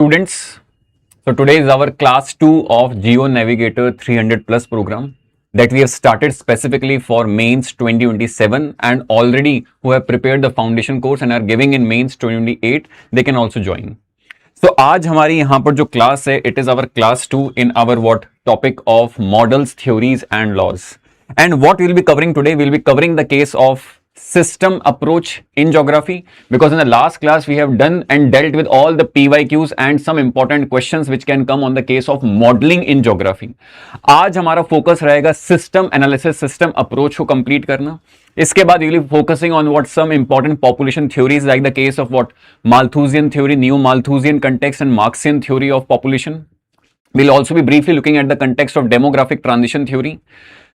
Students, so today is our class 2 of Geo Navigator 300 plus program that we have started specifically for mains 2027, and already who have prepared the foundation course and are giving in mains 2028, they can also join. So आज हमारी यहाँ पर जो class है, it is our class 2 in our what topic of models, theories and laws. And what we'll be covering today, we'll be covering the case of system approach in geography, because in the last class we have done and dealt with all the PYQs and some important questions which can come on the case of modeling in geography. आज हमारा focus रहेगा system analysis, system approach को complete करना. इसके बाद we'll be focusing on what some important population theories like the case of what Malthusian theory, Neo Malthusian context and Marxian theory of population. We'll also be briefly looking at the context of demographic transition theory.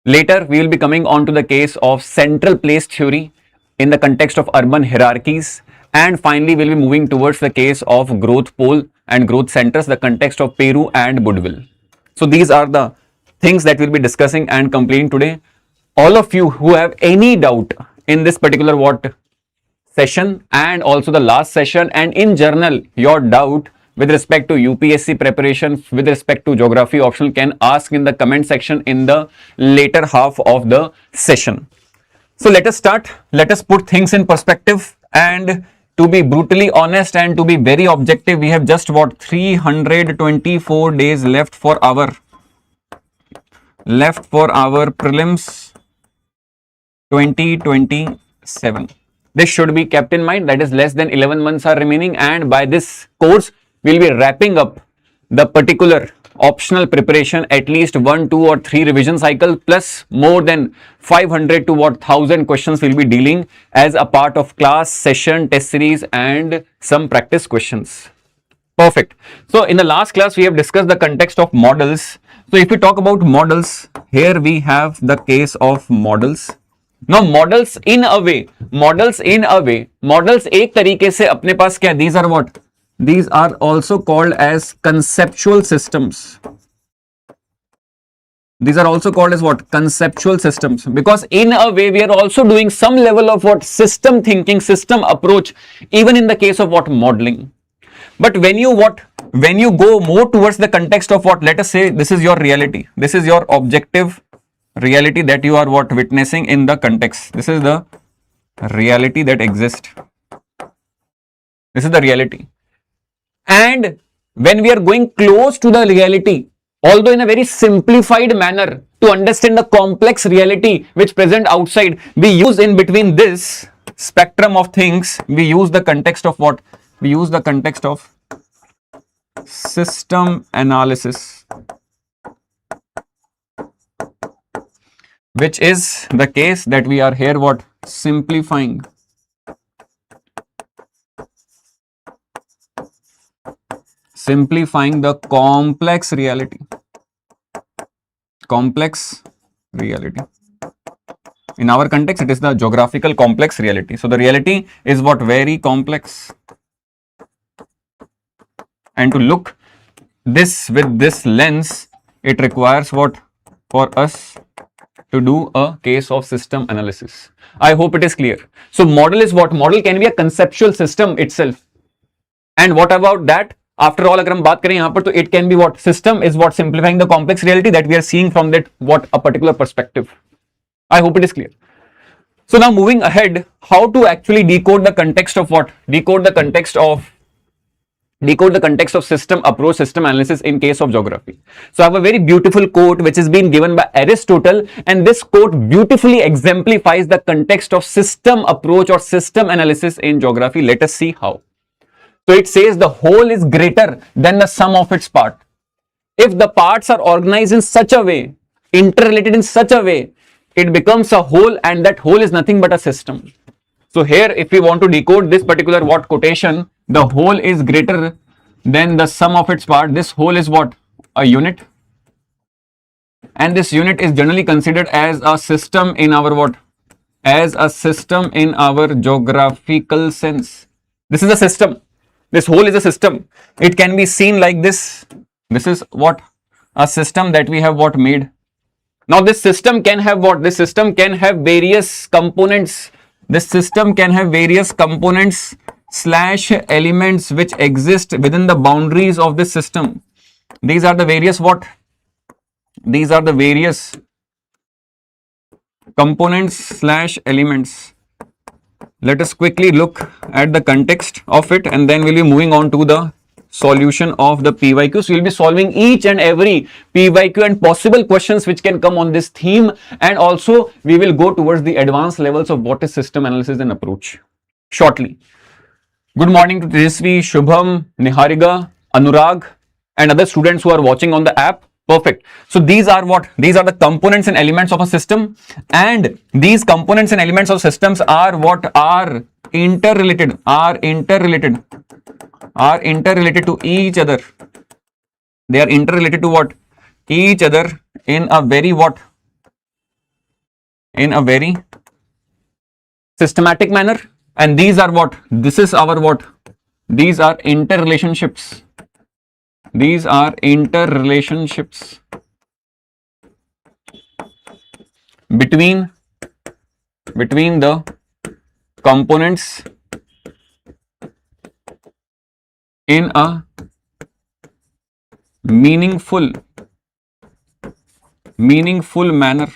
Later, we will be coming on to the case of central place theory in the context of urban hierarchies. And finally, we'll be moving towards the case of growth pole and growth centers, the context of Peru and Woodville. So these are the things that we'll be discussing and completing today. All of you who have any doubt in this particular session and also the last session and in general, your doubt with respect to UPSC preparation, with respect to geography optional, can ask in the comment section in the later half of the session. So let us start. Let us put things in perspective, and to be brutally honest and to be very objective, we have just 324 days left for our prelims 2027. This should be kept in mind, that is less than 11 months are remaining, and by this course we'll be wrapping up the particular optional preparation, at least 1, 2 or 3 revision cycle, plus more than 500 to 1000 questions we'll be dealing as a part of class, session, test series and some practice questions. Perfect. So in the last class we have discussed the context of models. So if we talk about models, here we have the case of models. Now models in a way, models एक तरीके से अपने पास क्या, these are what? These are also called as conceptual systems. These are also called as what? Conceptual systems. Because in a way, we are also doing some level of what? System thinking, system approach, even in the case of what? Modeling. But when you go more towards the context of what? Let us say this is your reality. This is your objective reality that you are what? Witnessing in the context. This is the reality that exists. This is the reality. And when we are going close to the reality, although in a very simplified manner, to understand the complex reality which present outside, we use in between this spectrum of things, we use the context of what? We use the context of system analysis, which is the case that we are here what? Simplifying. Simplifying the complex reality. Complex reality. In our context, it is the geographical complex reality. So the reality is what? Very complex. And to look this with this lens, it requires what? For us to do a case of system analysis. I hope it is clear. So model is what? Model can be a conceptual system itself. And what about that? After all, अगर हम बात करें यहाँ पर, तो it can be what? System is what? Simplifying the complex reality that we are seeing from that what? A particular perspective. I hope it is clear. So now moving ahead, how to actually decode the context of what? Decode the context of system approach, system analysis in case of geography. So I have a very beautiful quote which is being given by Aristotle, and this quote beautifully exemplifies the context of system approach or system analysis in geography. Let us see how. So it says the whole is greater than the sum of its part. If the parts are organized in such a way, interrelated in such a way, it becomes a whole, and that whole is nothing but a system. So here, if we want to decode this particular what quotation, the whole is greater than the sum of its part. This whole is what? A unit. And this unit is generally considered as a system in our what? As a system in our geographical sense. This is a system. This whole is a system. It can be seen like this. This is what? A system that we have what? Made. Now this system can have what? This system can have various components. This system can have various components slash elements which exist within the boundaries of this system. These are the various what? These are the various components slash elements. Let us quickly look at the context of it, and then we'll be moving on to the solution of the PYQ. So we'll be solving each and every PYQ and possible questions which can come on this theme, and also we will go towards the advanced levels of what is system analysis and approach shortly. Good morning to Tejasvi, Shubham, Nihariga, Anurag, and other students who are watching on the app. Perfect. So these are what? These are the components and elements of a system, and these components and elements of systems are what? Are interrelated to each other. They are interrelated to what? Each other in a very what? In a very systematic manner. And these are what? This is our what? These are interrelationships. These are interrelationships between the components in a meaningful manner.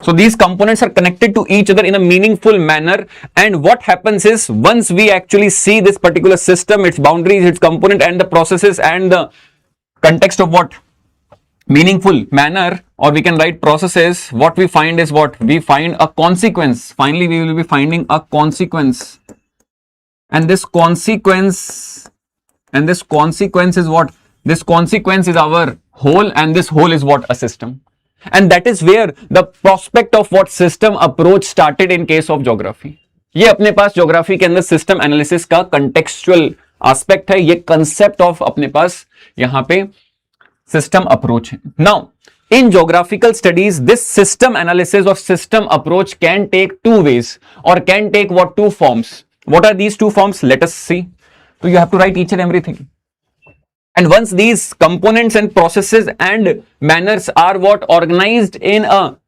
So these components are connected to each other in a meaningful manner, and what happens is, once we actually see this particular system, its boundaries, its component, and the processes, and the context of what? Meaningful manner, or we can write processes, what we find is what? We find a consequence. Finally, we will be finding a consequence. And this consequence is what? This consequence is our whole, and this whole is what? A system. And that is where the prospect of what system approach started in case of geography. ये अपने पास geography के अंदर system analysis का contextual aspect है, ये concept of अपने पास यहाँ पे system approach है. Now, in geographical studies, this system analysis or system approach can take two ways, or can take what? Two forms. What are these two forms? Let us see. So you have to write each and everything. And once these components and processes and manners are what? Organized in a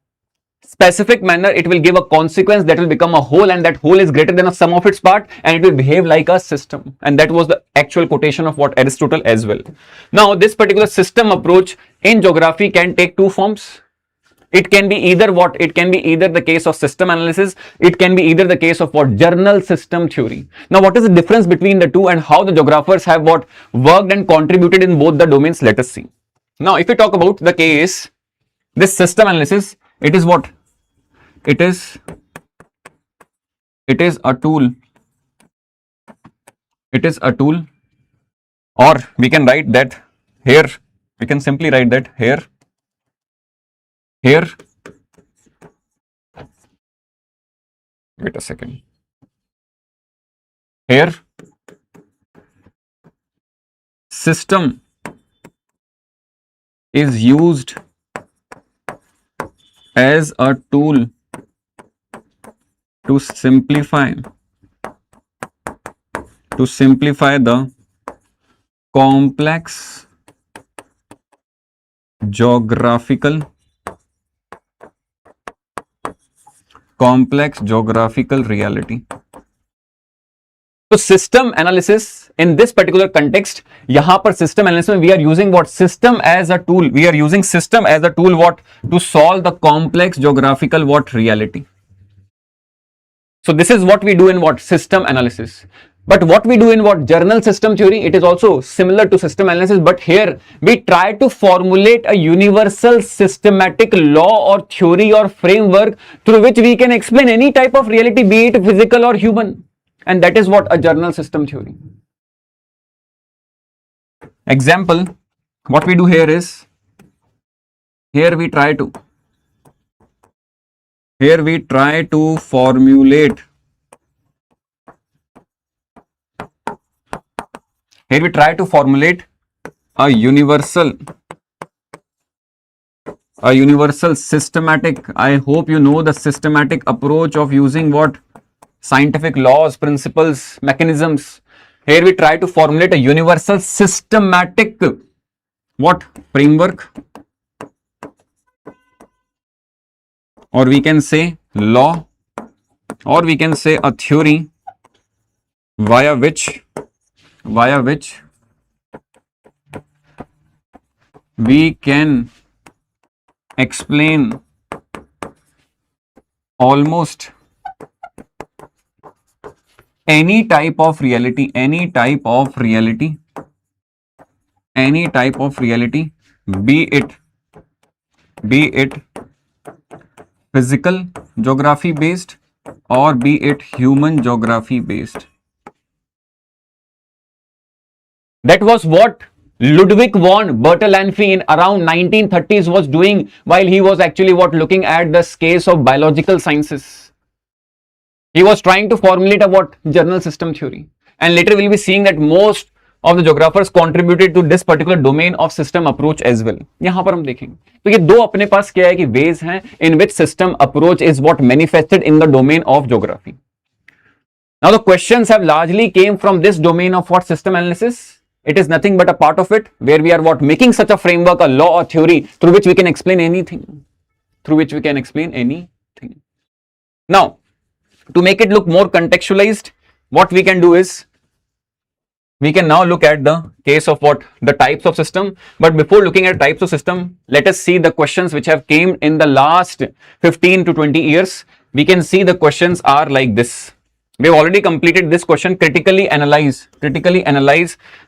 specific manner, it will give a consequence that will become a whole, and that whole is greater than a sum of its part, and it will behave like a system. And that was the actual quotation of what? Aristotle as well. Now, this particular system approach in geography can take two forms. It can be either what? It can be either the case of system analysis. It can be either the case of what? Journal system theory. Now, what is the difference between the two, and how the geographers have what? Worked and contributed in both the domains? Let us see. Now, if we talk about the case, this system analysis, it is what? It is a tool. It is a tool, or we can write that here. We can simply write that here. Wait a second. Here, system is used as a tool to simplify the complex geographical reality. So system analysis in this particular context, यहाँ पर system analysis we are using what? System as a tool. We are using system as a tool what? To solve the complex geographical what? Reality. So this is what we do in what? System analysis. But what we do in what? Journal system theory, it is also similar to system analysis, but here we try to formulate a universal systematic law or theory or framework through which we can explain any type of reality, be it physical or human. And that is what? A journal system theory. Example, what we do here is, here we try to formulate a universal systematic, I hope you know the systematic approach of using what? Scientific laws, principles, mechanisms. Here we try to formulate a universal systematic what? Framework, or we can say law or we can say a theory via which we can explain almost any type of reality, be it physical geography based or be it human geography based. That was what Ludwig von Bertalanffy in around 1930s was doing while he was actually looking at the case of biological sciences. He was trying to formulate a journal system theory, and later we'll be seeing that most of the geographers contributed to this particular domain of system approach as well. यहाँ पर हम देखेंगे तो ये दो अपने पास क्या है कि ways हैं in which system approach is what manifested in the domain of geography. Now the questions have largely came from this domain of what system analysis. It is nothing but a part of it where we are making such a framework, a law or theory through which we can explain anything. Now, to make it look more contextualized, what we can do is we can now look at the case of the types of system. But before looking at types of system, let us see the questions which have came in the last 15 to 20 years. We can see the questions are like this. We have already completed this question. Critically analyze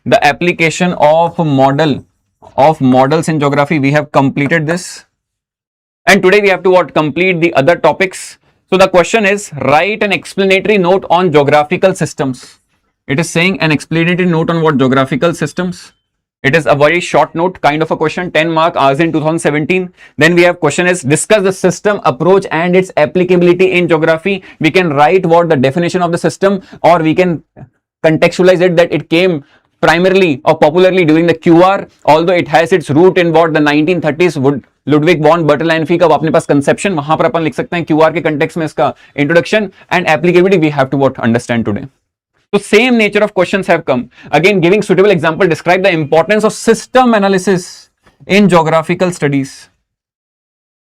the application of models in geography. We have completed this, and today we have to complete the other topics. So the question is, write an explanatory note on geographical systems. It is saying an explanatory note on geographical systems. It is a very short note, kind of a question, 10 mark, asked in 2017. Then we have question is, discuss the system approach and its applicability in geography. We can write the definition of the system, or we can contextualize it that it came primarily or popularly during the QR, although it has its root in the 1930s. Ludwig von Bertalanffy का अपने पास conception, वहां पर अपन लिख सकते हैं QR के context में इसका introduction and applicability we have to understand today. So same nature of questions have come. Again, giving suitable example, describe the importance of system analysis in geographical studies.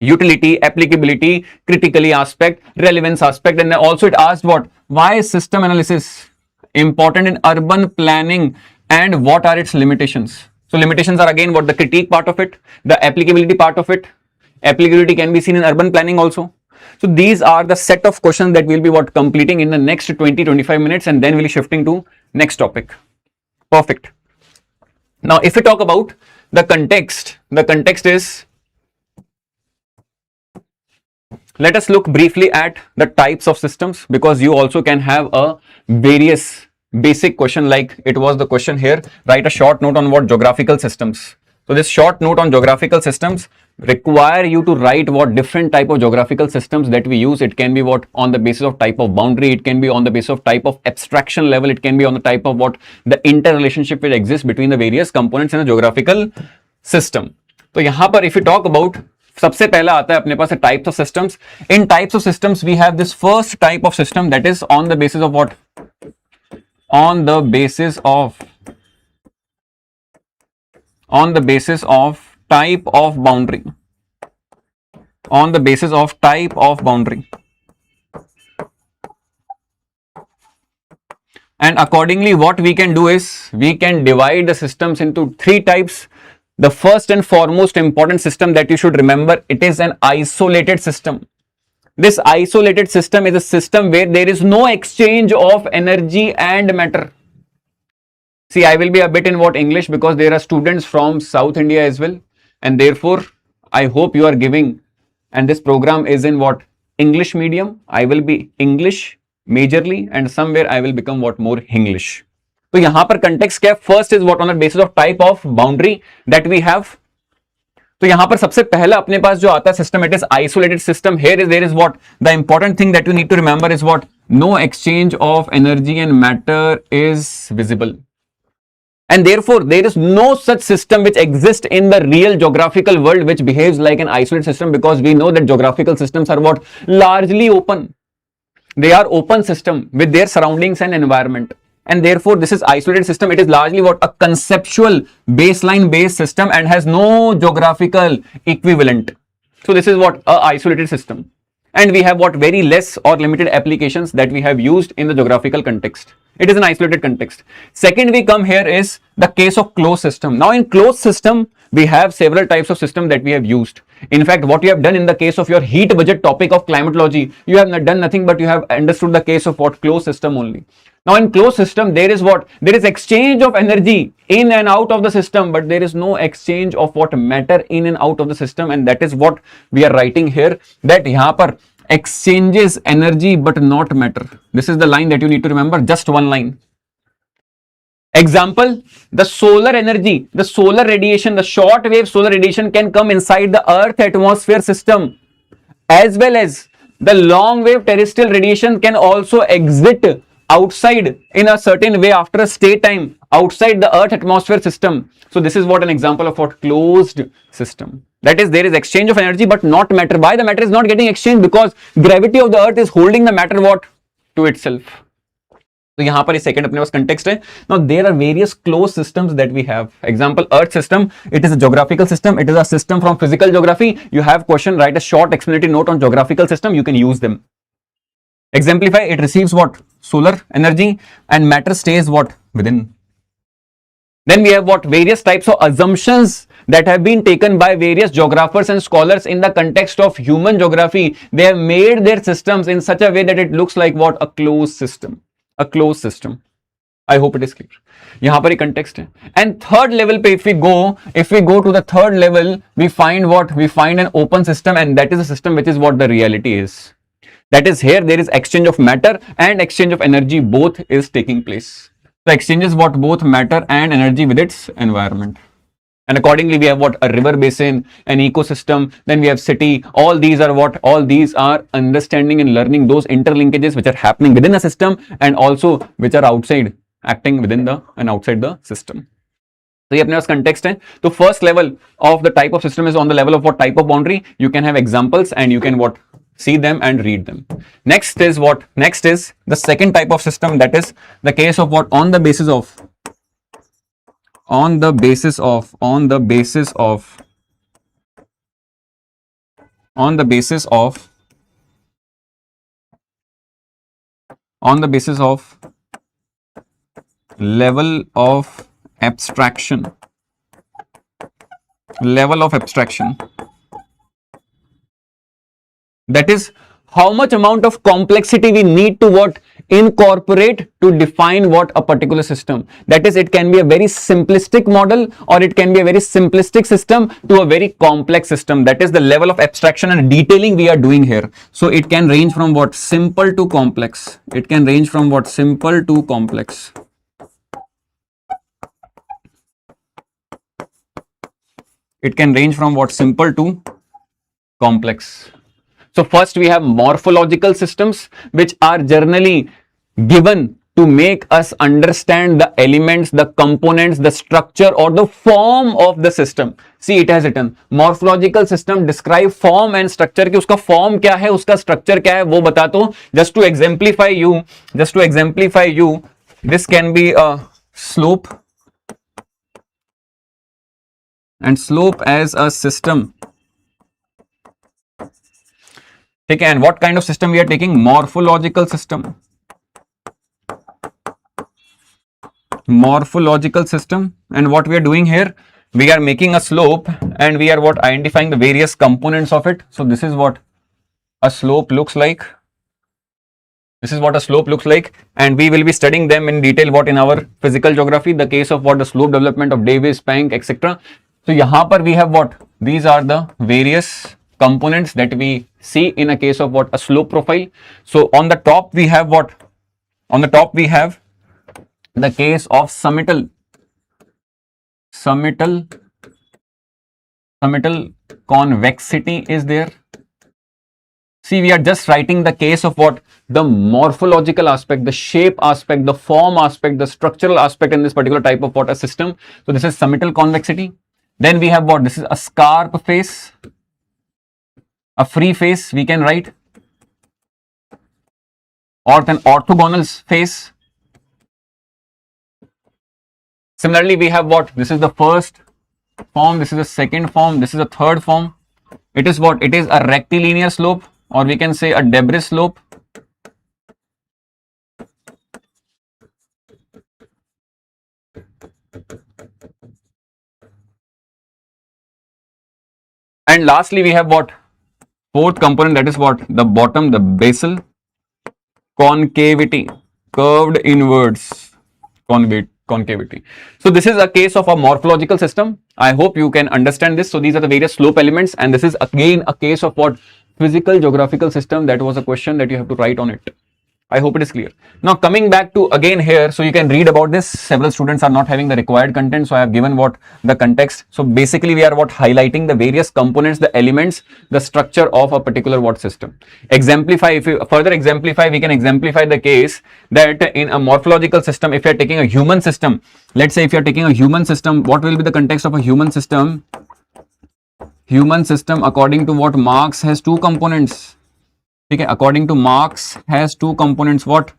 Utility, applicability, critically aspect, relevance aspect, and then also it asked why is system analysis important in urban planning and what are its limitations? So limitations are again the critique part of it, the applicability part of it. Applicability can be seen in urban planning also. So these are the set of questions that we'll be completing in the next 20-25 minutes, and then we'll be shifting to next topic. Perfect. Now, if we talk about the context is, let us look briefly at the types of systems, because you also can have a various basic question like it was the question here. Write a short note on geographical systems. So this short note on geographical systems require you to write different type of geographical systems that we use. It can be on the basis of type of boundary, it can be on the basis of type of abstraction level, it can be on the type of the interrelationship which exists between the various components in a geographical system. So यहाँ पर if you talk about, सबसे पहला आता है अपने पास types of systems. In types of systems we have this first type of system that is on the basis of on the basis of type of boundary. On the basis of type of boundary. And accordingly, what we can do is we can divide the systems into three types. The first and foremost important system that you should remember, it is an isolated system. This isolated system is a system where there is no exchange of energy and matter. See, I will be a bit in English because there are students from South India as well, and therefore I hope you are giving, and this program is in English medium. I will be English majorly, and somewhere I will become more English. So यहाँ पर context क्या? First is on the basis of type of boundary that we have. तो यहाँ पर सबसे पहला अपने पास जो आता है system, it is isolated system. Here is there is the important thing that you need to remember is no exchange of energy and matter is visible. And therefore, there is no such system which exists in the real geographical world which behaves like an isolated system, because we know that geographical systems are largely open. They are open system with their surroundings and environment. And therefore, this is isolated system. It is largely a conceptual baseline based system and has no geographical equivalent. So this is a isolated system. and we have what very less or limited applications that we have used in the geographical context. It is an isolated context. Second, we come here is the case of closed system. Now in closed system, we have several types of system that we have used. In fact, what you have done in the case of your heat budget topic of climatology, you have not done nothing but you have understood the case of what closed system only. Now in closed system, there is what? There is exchange of energy in and out of the system, but there is no exchange of what matter in and out of the system, and that is what we are writing here, that यहाँ पर exchanges energy but not matter. This is the line that you need to remember, just one line. Example, the solar energy, the solar radiation, the short wave solar radiation can come inside the earth atmosphere system, as well as the long wave terrestrial radiation can also exit outside in a certain way after a stay time outside the earth atmosphere system. So this is what an example of what closed system. That is, there is exchange of energy but not matter. Why the matter is not getting exchanged? Because gravity of the earth is holding the matter what to itself. तो यहाँ पर second अपने पास context है. Now there are various closed systems that we have. Example, earth system, it is a geographical system, it is a system from physical geography. You have question, write a short explanatory note on geographical system, you can use them. Exemplify, it receives what? Solar energy, and matter stays what? Within. Then we have what? Various types of assumptions that have been taken by various geographers and scholars in the context of human geography. They have made their systems in such a way that it looks like what? A closed system. A closed system. I hope it is clear. यहाँ पर एक context है. And third level पे if we go to the third level, we find what? We find an open system, and that is a system which is what the reality is. That is, here there is exchange of matter and exchange of energy, both is taking place. So exchanges what? Both matter and energy with its environment. And accordingly, we have what? A river basin, an ecosystem, then we have city. All these are what? All these are understanding and learning those interlinkages which are happening within a system and also which are outside, acting within the and outside the system. So ये अपने पास context है. So first level of the type of system is on the level of what? Type of boundary. You can have examples and you can what? See them and read them. Next is what? Next is the second type of system, that is the case of what? On the basis of level of abstraction. That is, how much amount of complexity we need to what? Incorporate to define what? A particular system. That is, it can be a very simplistic model or it can be a very simplistic system to a very complex system. That is the level of abstraction and detailing we are doing here. So it can range from what? Simple to complex. It can range from what? Simple to complex. It can range from what? Simple to complex. So first we have morphological systems, which are generally given to make us understand the elements, the components, the structure or the form of the system. See, it has written morphological system describe form and structure. कि उसका form क्या है, उसका structure क्या है, वो बताता हूँ. Just to exemplify you, this can be a slope, and slope as a system. Okay, and what kind of system we are taking? Morphological system. And what we are doing here, we are making a slope and we are what? Identifying the various components of it. So this is what a slope looks like. And we will be studying them in detail what? In our physical geography, the case of what? The slope development of Davis, Pank, etc. So यहाँ पर we have what? These are the various components that we see in a case of what? A slope profile. So on the top we have what? On the top we have the case of summital convexity is there. See, we are just writing the case of what? The morphological aspect, the shape aspect, the form aspect, the structural aspect in this particular type of what? A system. So this is summital convexity. Then we have what? This is a scarp face, a free face we can write, or an orthogonal face. Similarly, we have what? This is the first form, this is the second form, this is the third form. It is what? It is a rectilinear slope, or we can say a debris slope, and lastly we have what? Fourth component, that is what? The bottom, the basal concavity, curved inwards concavity. So this is a case of a morphological system. I hope you can understand this. So these are the various slope elements, and this is again a case of what? Physical geographical system. That was a question that you have to write on it. I hope it is clear. Now coming back to again here, so you can read about this. Several students are not having the required content, so I have given what? The context. So basically we are what? Highlighting the various components, the elements, the structure of a particular what? System. Exemplify, if you further exemplify, we can exemplify the case that in a morphological system, if you are taking a human system, let's say if you are taking a human system, what will be the context of a human system? Human system, according to what Marx, has two components. Okay, according to Marx, has two components. What?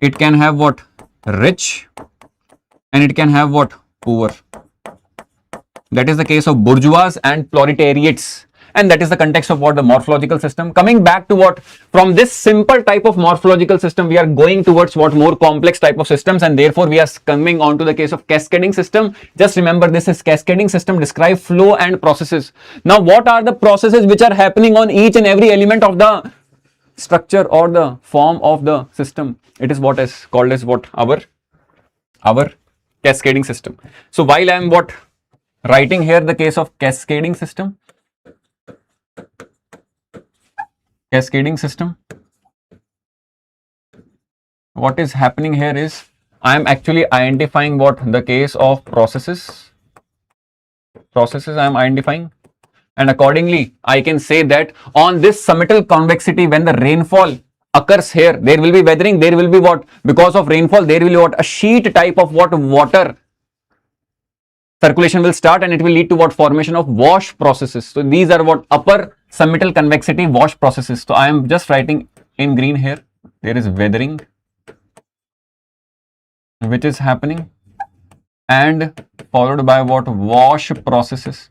It can have what? Rich, and it can have what? Poor. That is the case of bourgeois and proletariats, and that is the context of what? The morphological system. Coming back to what? From this simple type of morphological system, we are going towards what? More complex type of systems, and therefore we are coming on to the case of cascading system. Just remember, this is cascading system, describe flow and processes. Now what are the processes which are happening on each and every element of the structure or the form of the system? It is what is called as what? Our cascading system. So while I am what? Writing here the case of cascading system, what is happening here is I am actually identifying what? The case of processes I am identifying, and accordingly I can say that on this summital convexity, when the rainfall occurs here, there will be weathering, there will be what? Because of rainfall, there will be what? A sheet type of what? Water circulation will start, and it will lead to what? Formation of wash processes. So these are what? Upper summital convexity wash processes. So I am just writing in green here, there is weathering which is happening, and followed by what? Wash processes.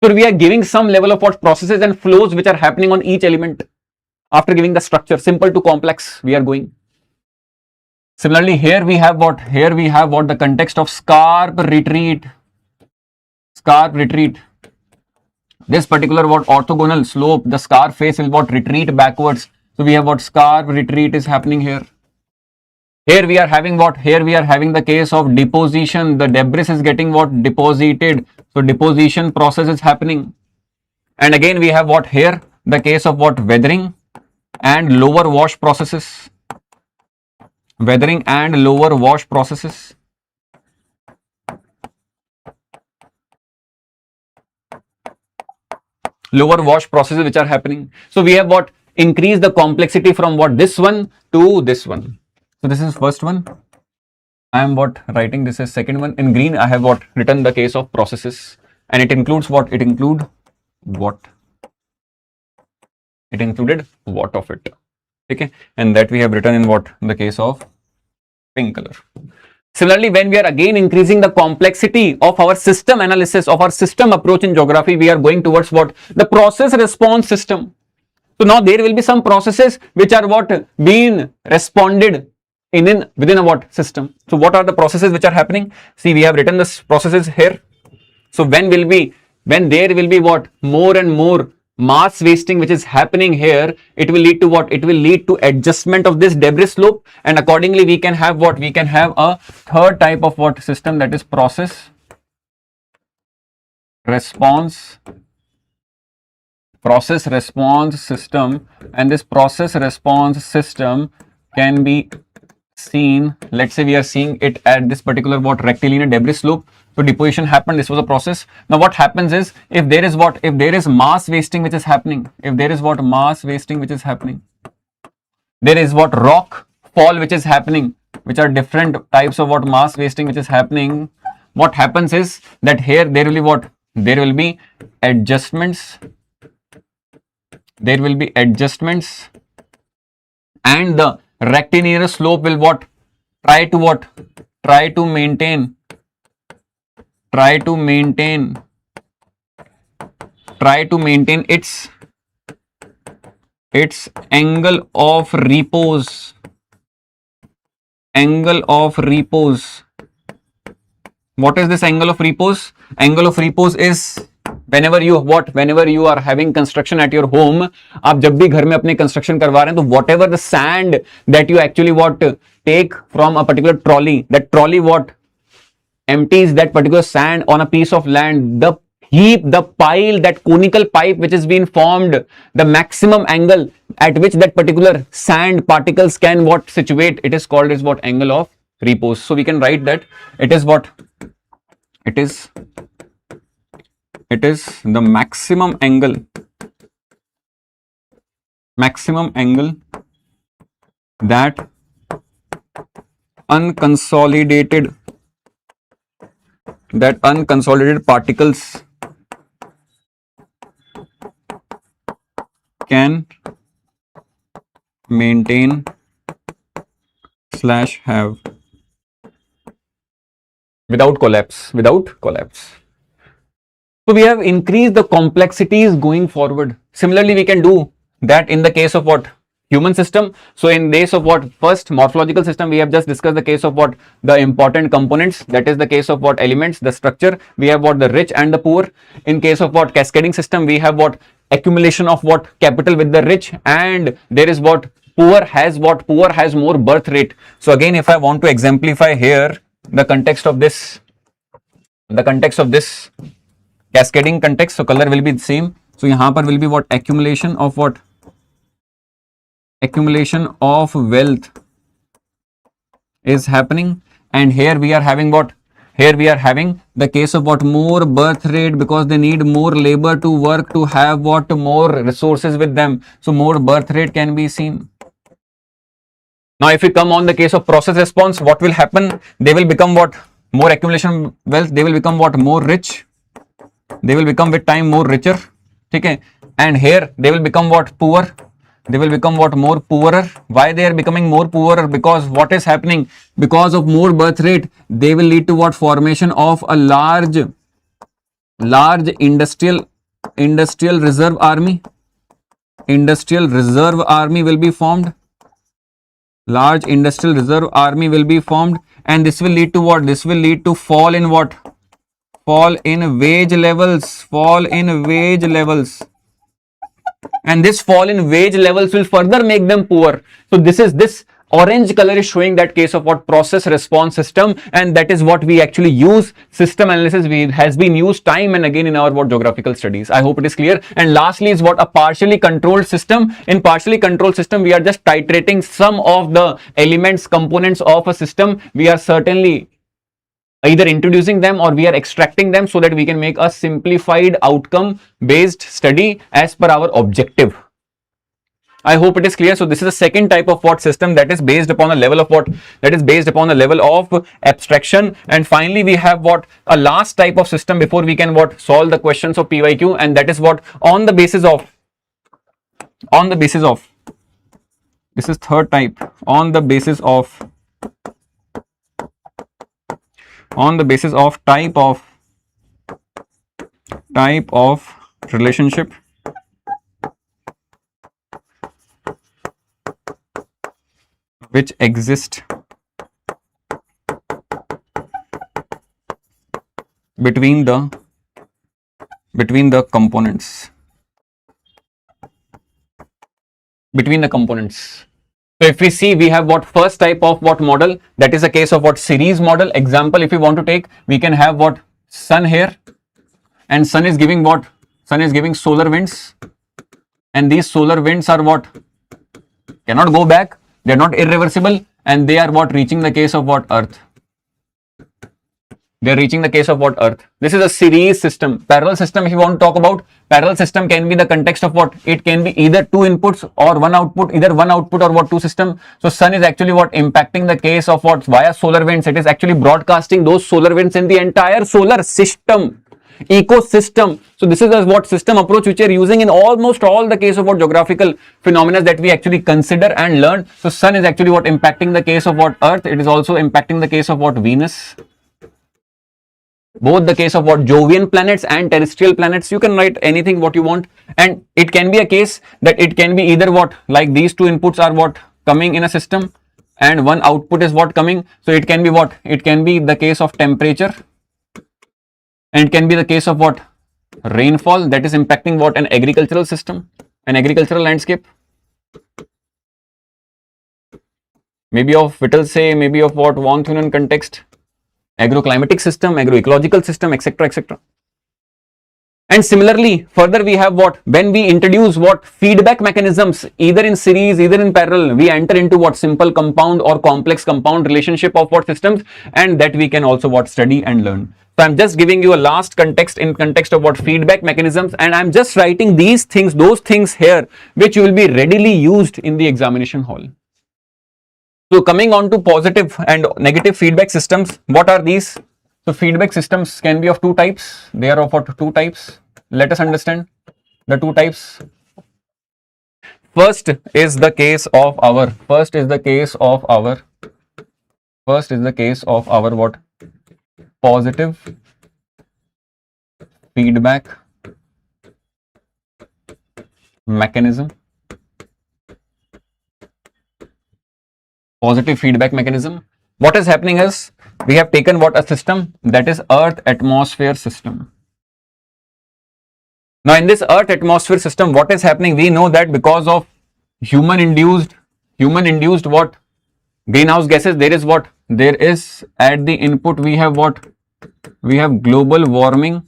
So we are giving some level of what? Processes and flows which are happening on each element. After giving the structure, simple to complex, we are going. Similarly, here we have what? Here we have what? The context of scarp retreat. This particular what? Orthogonal slope, the scarp face will what? Retreat backwards. So we have what? Scarp retreat is happening here. Here we are having what? Here we are having the case of deposition. The debris is getting what? Deposited. So deposition process is happening. And again we have what? Here the case of what? Weathering and lower wash processes. Lower wash processes which are happening. So we have what? Increase the complexity from what? This one to this one. So this is first one. I am what? Writing this is second one. In green I have what? Written the case of processes, and it includes what? It included what of it. Okay, and that we have written in what? The case of pink color. Similarly, when we are again increasing the complexity of our system analysis, of our system approach in geography, we are going towards what? The process response system. So now there will be some processes which are what? Being responded within a what? System. So what are the processes which are happening? See, we have written this processes here. So when there will be what? More and more mass wasting which is happening here, it will lead to what? It will lead to adjustment of this debris slope, and accordingly we can have what? We can have a third type of what? System, that is process response system. And this process response system can be seen, let's say we are seeing it at this particular what? Rectilinear debris slope. So deposition happened, this was a process. Now what happens is, if there is what? If there is mass wasting which is happening, there is what? There is what? Rock fall which is happening, which are different types of what? Mass wasting which is happening. What happens is that here there will be what? There will be adjustments. And the rectilinear slope will what? Try to maintain try to maintain its angle of repose. Angle of repose. What is this angle of repose? Angle of repose is whenever you are having construction at your home, आप जब भी घर में अपने construction करवा रहे हैं तो whatever the sand that you actually take from a particular trolley, that trolley empties that particular sand on a piece of land, the heap, the pile, that conical pipe which is being formed, the maximum angle at which that particular sand particles can situate, it is called as angle of repose. So we can write that it is the maximum angle that unconsolidated particles can maintain / have without collapse. So we have increased the complexities going forward. Similarly, we can do that in the case of human system. So in case of first morphological system, we have just discussed the case of the important components, that is the case of elements, the structure. We have the rich and the poor. In case of cascading system, we have accumulation of capital with the rich, and there is poor has more birth rate. So again, if I want to exemplify here the context of this cascading context, so color will be the same. So यहाँ पर will be accumulation of wealth is happening, and here we are having the case of more birth rate, because they need more labor to work to have more resources with them. So more birth rate can be seen. Now if we come on the case of process response, what will happen? They will become more accumulation wealth, they will become more rich, they will become with time more richer. Okay, and here they will become poor, they will become more poorer. Why they are becoming more poorer? Because what is happening? Because of more birth rate, they will lead to formation of a large industrial reserve army. Industrial reserve army will be formed. Large industrial reserve army will be formed, and this will lead to what? This will lead to fall in wage levels. And this fall in wage levels will further make them poor. So this orange color is showing that case of process response system, and that is what we actually use. System analysis has been used time and again in our geographical studies. I hope it is clear. And lastly is a partially controlled system. In partially controlled system, we are just titrating some of the elements, components of a system. We are certainly either introducing them or we are extracting them so that we can make a simplified outcome based study as per our objective. I hope it is clear. So this is the second type of system that is based upon a level of abstraction. And finally we have a last type of system before we can solve the questions of PYQ, and that is on the basis of this is third type, on the basis of type of relationship which exist between the components. So if we see, we have first type of model, that is a case of series model. Example, if we want to take, we can have sun here, and sun is giving solar winds, and these solar winds are cannot go back, they are not irreversible, and they are reaching the case of earth. They are reaching the case of earth. This is a series system. Parallel system, if you want to talk about, parallel system can be the context of it can be either two inputs or one output, either one output or two system. So sun is actually impacting the case of via solar winds. It is actually broadcasting those solar winds in the entire solar system, ecosystem. So this is a system approach which we are using in almost all the case of geographical phenomena that we actually consider and learn. So sun is actually impacting the case of earth. It is also impacting the case of Venus. both the case of what Jovian planets and terrestrial planets. You can write anything what you want, and it can be a case that it can be either what, like these two inputs are what coming in a system and one output is what coming. So it can be what, it can be the case of temperature, and it can be the case of what, rainfall, that is impacting what, an agricultural system, an agricultural landscape, maybe of Whittle say, maybe of what, von Thunen context, agroclimatic system, agroecological system, etc., etc. And similarly, further we have what, when we introduce what feedback mechanisms, either in series, either in parallel, we enter into what simple compound or complex compound relationship of what systems, and that we can also what study and learn. So I'm just giving you a last context in context of what feedback mechanisms, and I'm just writing these things, those things here, which will be readily used in the examination hall. So coming on to positive and negative feedback systems, what are these? So feedback systems can be of two types. They are of what, two types. Let us understand the two types. First is the case of our what, positive feedback mechanism. Positive feedback mechanism. What is happening is, we have taken what, a system that is Earth atmosphere system. Now in this Earth atmosphere system, what is happening? We know that because of human induced what, greenhouse gases, there is what, there is at the input we have what, we have global warming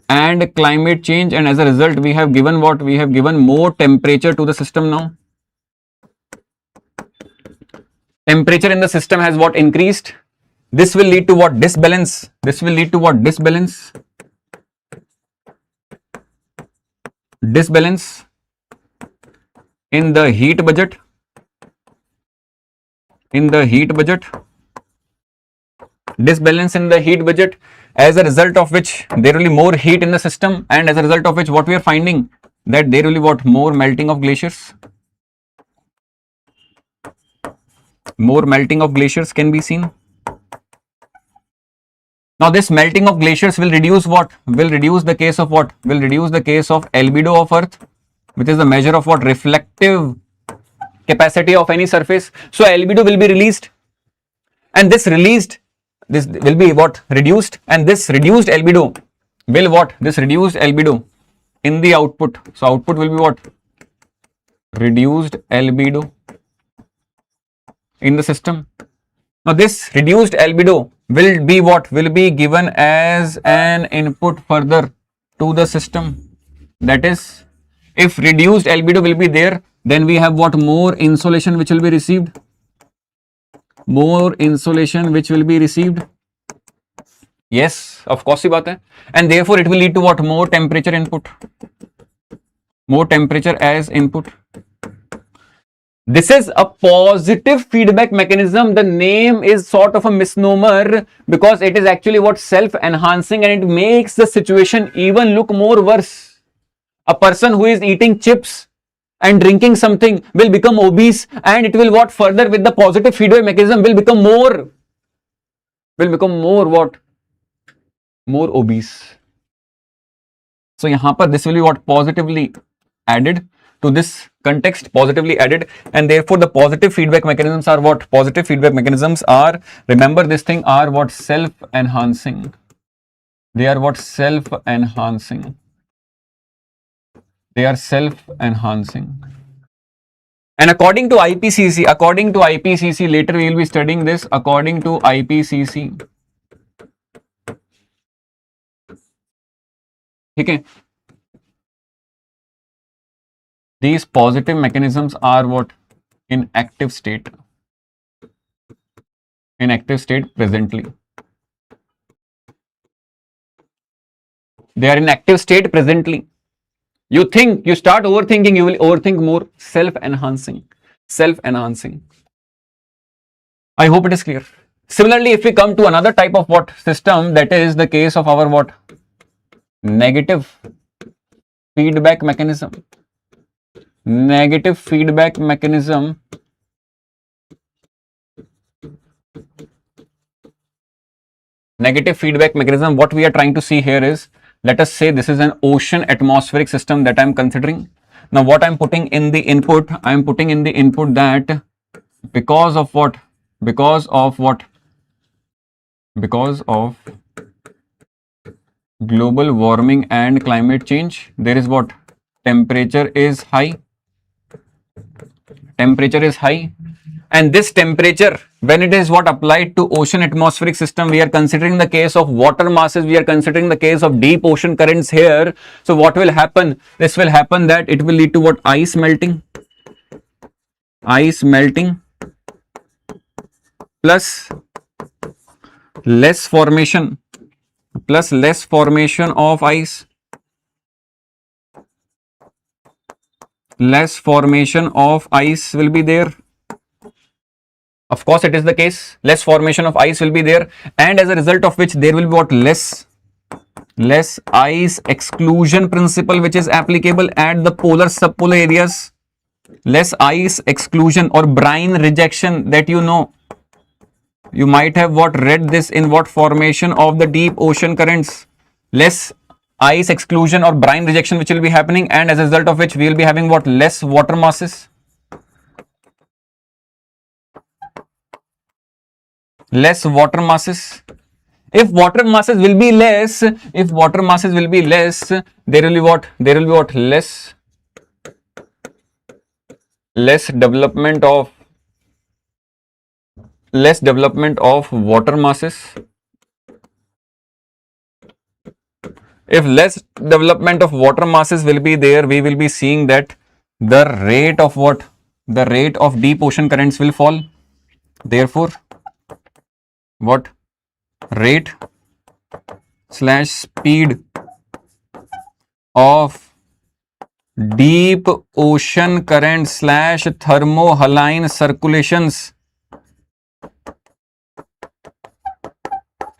and climate change, and as a result we have given what, we have given more temperature to the system. Now temperature in the system has what, increased. This will lead to what, disbalance. This will lead to what, disbalance in the heat budget, disbalance in the heat budget, as a result of which there will be more heat in the system, and as a result of which what we are finding, that there will be what, more melting of glaciers. More melting of glaciers can be seen. Now this melting of glaciers will reduce what, will reduce the case of what, will reduce the case of albedo of Earth, which is the measure of what, reflective capacity of any surface. So albedo will be released, and this will be what, reduced, and this reduced albedo will what, this reduced albedo in the output. So output will be what, reduced albedo in the system. Now this reduced albedo will be what, will be given as an input further to the system. That is, if reduced albedo will be there, then we have what, more insolation which will be received. More insolation which will be received. Yes, of course ही बात है. And therefore it will lead to what, more temperature input. More temperature as input. This is a positive feedback mechanism. The name is sort of a misnomer because it is actually what, self-enhancing, and it makes the situation even look more worse. A person who is eating chips and drinking something will become obese, and it will what, further with the positive feedback mechanism will become more what, more obese. So यहाँ पर this will be what, positively added to this context, positively added, and therefore the positive feedback mechanisms are what, positive feedback mechanisms are, remember this thing, are what, self-enhancing. They are what, self-enhancing. They are self-enhancing. And according to IPCC, later we will be studying this, according to IPCC. Okay. These positive mechanisms are what, in active state. In active state presently. They are in active state presently. You think, you start overthinking, you will overthink more. Self-enhancing. Self-enhancing. I hope it is clear. Similarly, if we come to another type of what, system, that is the case of our what, negative feedback mechanism. Negative feedback mechanism. negative feedback mechanism, what we are trying to see here is, let us say this is an ocean atmospheric system that I'm considering. Now what I'm putting in the input, I'm putting in the input that because of what? Because of what? Because of global warming and climate change, there is what? Temperature is high. Temperature is high. And this temperature, when it is what applied to ocean atmospheric system, we are considering the case of water masses, we are considering the case of deep ocean currents here. So what will happen? This will happen that it will lead to what? Ice melting. Ice melting plus less formation of ice. Less formation of ice will be there. Of course, it is the case. Less formation of ice will be there, and as a result of which there will be what? Less ice exclusion principle, which is applicable at the polar subpolar areas. Less ice exclusion or brine rejection, that you know. You might have what read this in what formation of the deep ocean currents. Less ice exclusion or brine rejection which will be happening, and as a result of which we will be having what? Less water masses. Less water masses. If water masses will be less, there will be what? There will be what? Less development of water masses. If less development of water masses will be there, we will be seeing that the rate of what? The rate of deep ocean currents will fall. Therefore, what? Rate / speed of deep ocean current / thermohaline circulations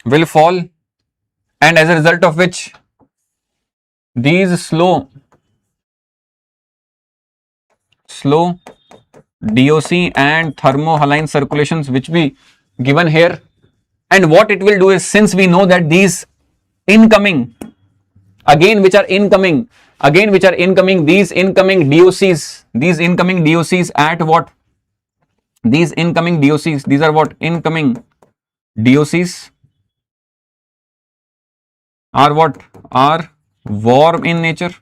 will fall, and as a result of which these slow DOC and thermohaline circulations which be given here, and what it will do is, since we know that these incoming, which are incoming these incoming DOCs at what? These incoming DOCs, these are what? Incoming DOCs are what? Are warm in nature.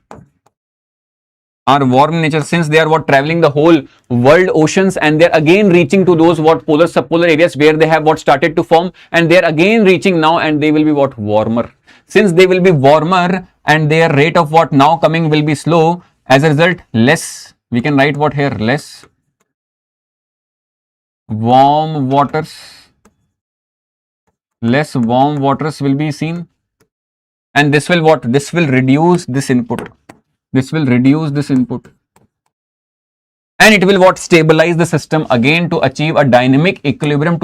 Since they are what? Traveling the whole world oceans, and they're again reaching to those what? Polar subpolar areas where they have what? Started to form, and they're again reaching now, and they will be what? Warmer. Since they will be warmer and their rate of what? Now coming will be slow, as a result less, we can write what here? Less warm waters will be seen, and this will what? This will reduce this input. And it will what? Stabilize the system again to achieve a dynamic equilibrium,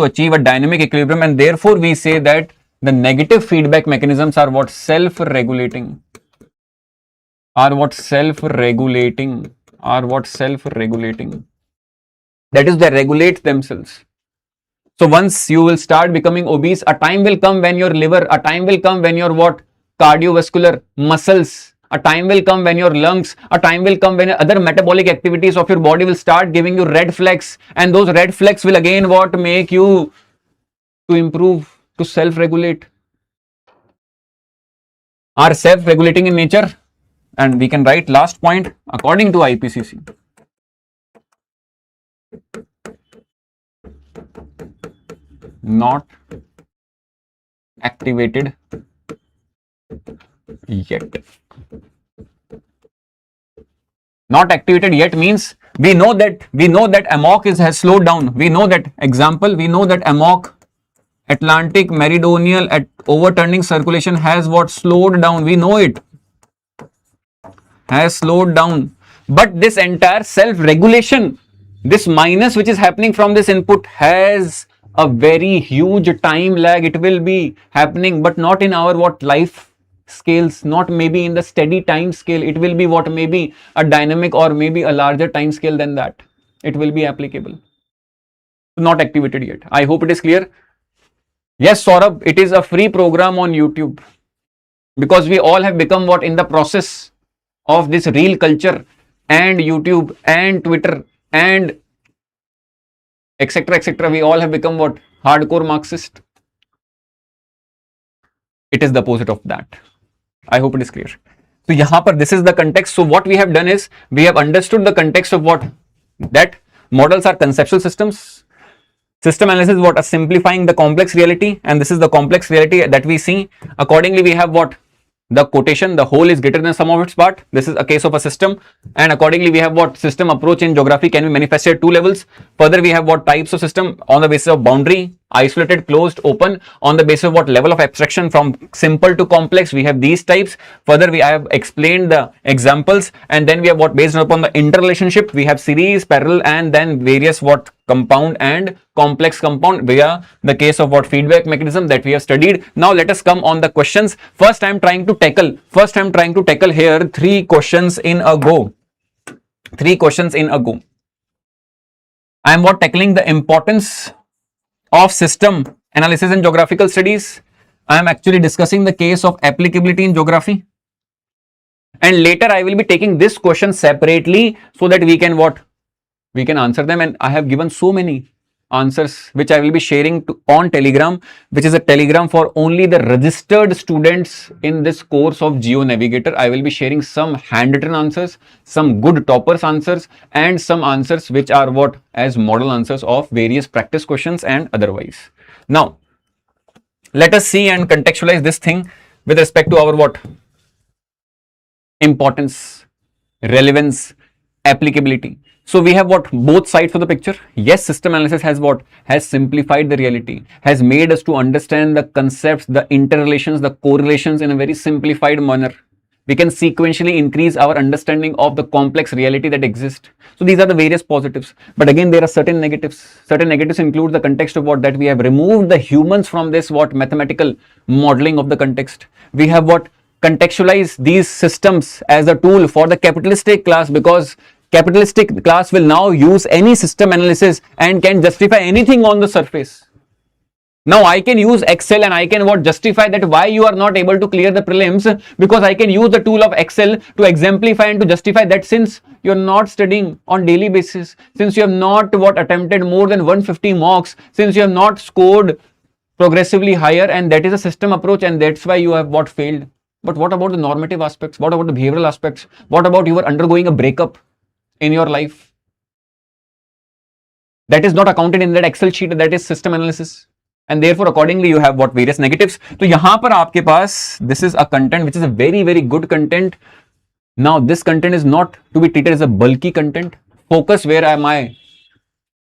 and therefore we say that the negative feedback mechanisms are what? Self-regulating. That is, they regulate themselves. So once you will start becoming obese, a time will come when your liver, a time will come when your what? Cardiovascular muscles, a time will come when your lungs, a time will come when other metabolic activities of your body will start giving you red flags, and those red flags will again what? Make you to improve, to self-regulate. Are self-regulating in nature, and we can write last point according to IPCC. Not activated yet. Not activated yet means we know that AMOC has slowed down. We know that AMOC, Atlantic Meridional at overturning circulation, has what? Slowed down. We know it has slowed down, but this entire self-regulation, this minus which is happening from this input, has a very huge time lag. It will be happening, but not in our what? Life scales, not maybe in the steady time scale. It will be what? Maybe a dynamic or maybe a larger time scale than that. It will be applicable. Not activated yet. I hope it is clear. Yes, Saurabh, it is a free program on YouTube because we all have become what in the process of this reel culture and YouTube and Twitter and etc. etc. We all have become what hardcore Marxist. It is the opposite of that. I hope it is clear. So yahan par this is the context. So what we have done is we have understood the context of what that models are conceptual systems. System analysis is what a simplifying the complex reality, and this is the complex reality that we see. Accordingly, we have what the quotation, the whole is greater than sum of its part. This is a case of a system, and accordingly we have what system approach in geography can be manifested at two levels. Further, we have what types of system on the basis of boundary, isolated, closed, open, on the basis of what level of abstraction from simple to complex. We have these types. Further, I have explained the examples, and then we have what based upon the interrelationship. We have series, parallel, and then various what compound and complex compound via the case of what feedback mechanism that we have studied. Now let us come on the questions. First I am trying to tackle here three questions in a go. I am what tackling the importance of system analysis in geographical studies. I am actually discussing the case of applicability in geography, and later I will be taking this question separately so that we can answer them. And I have given so many answers which I will be sharing on Telegram, which is a Telegram for only the registered students in this course of Geo Navigator. I will be sharing some handwritten answers, some good toppers answers, and some answers which are what as model answers of various practice questions and otherwise. Now let us see and contextualize this thing with respect to our what importance, relevance, applicability. So we have what both sides of the picture. Yes, system analysis has simplified the reality, has made us to understand the concepts, the interrelations, the correlations in a very simplified manner. We can sequentially increase our understanding of the complex reality that exists. So these are the various positives. But again, there are certain negatives. Certain negatives include the context of what that we have removed the humans from this what mathematical modeling of the context. We have what contextualize these systems as a tool for the capitalistic class, because capitalistic class will now use any system analysis and can justify anything on the surface. Now I can use Excel and I can what justify that why you are not able to clear the prelims, because I can use the tool of Excel to exemplify and to justify that since you're not studying on daily basis, since you have not what attempted more than 150 mocks, since you have not scored progressively higher, and that is a system approach, and that's why you have what failed. But what about the normative aspects? What about the behavioral aspects? What about you are undergoing a breakup in your life? That is not accounted in that Excel sheet. That is system analysis, and therefore accordingly you have what various negatives. So यहाँ पर आपके पास this is a content which is a very very good content. Now this content is not to be treated as a bulky content. Focus where my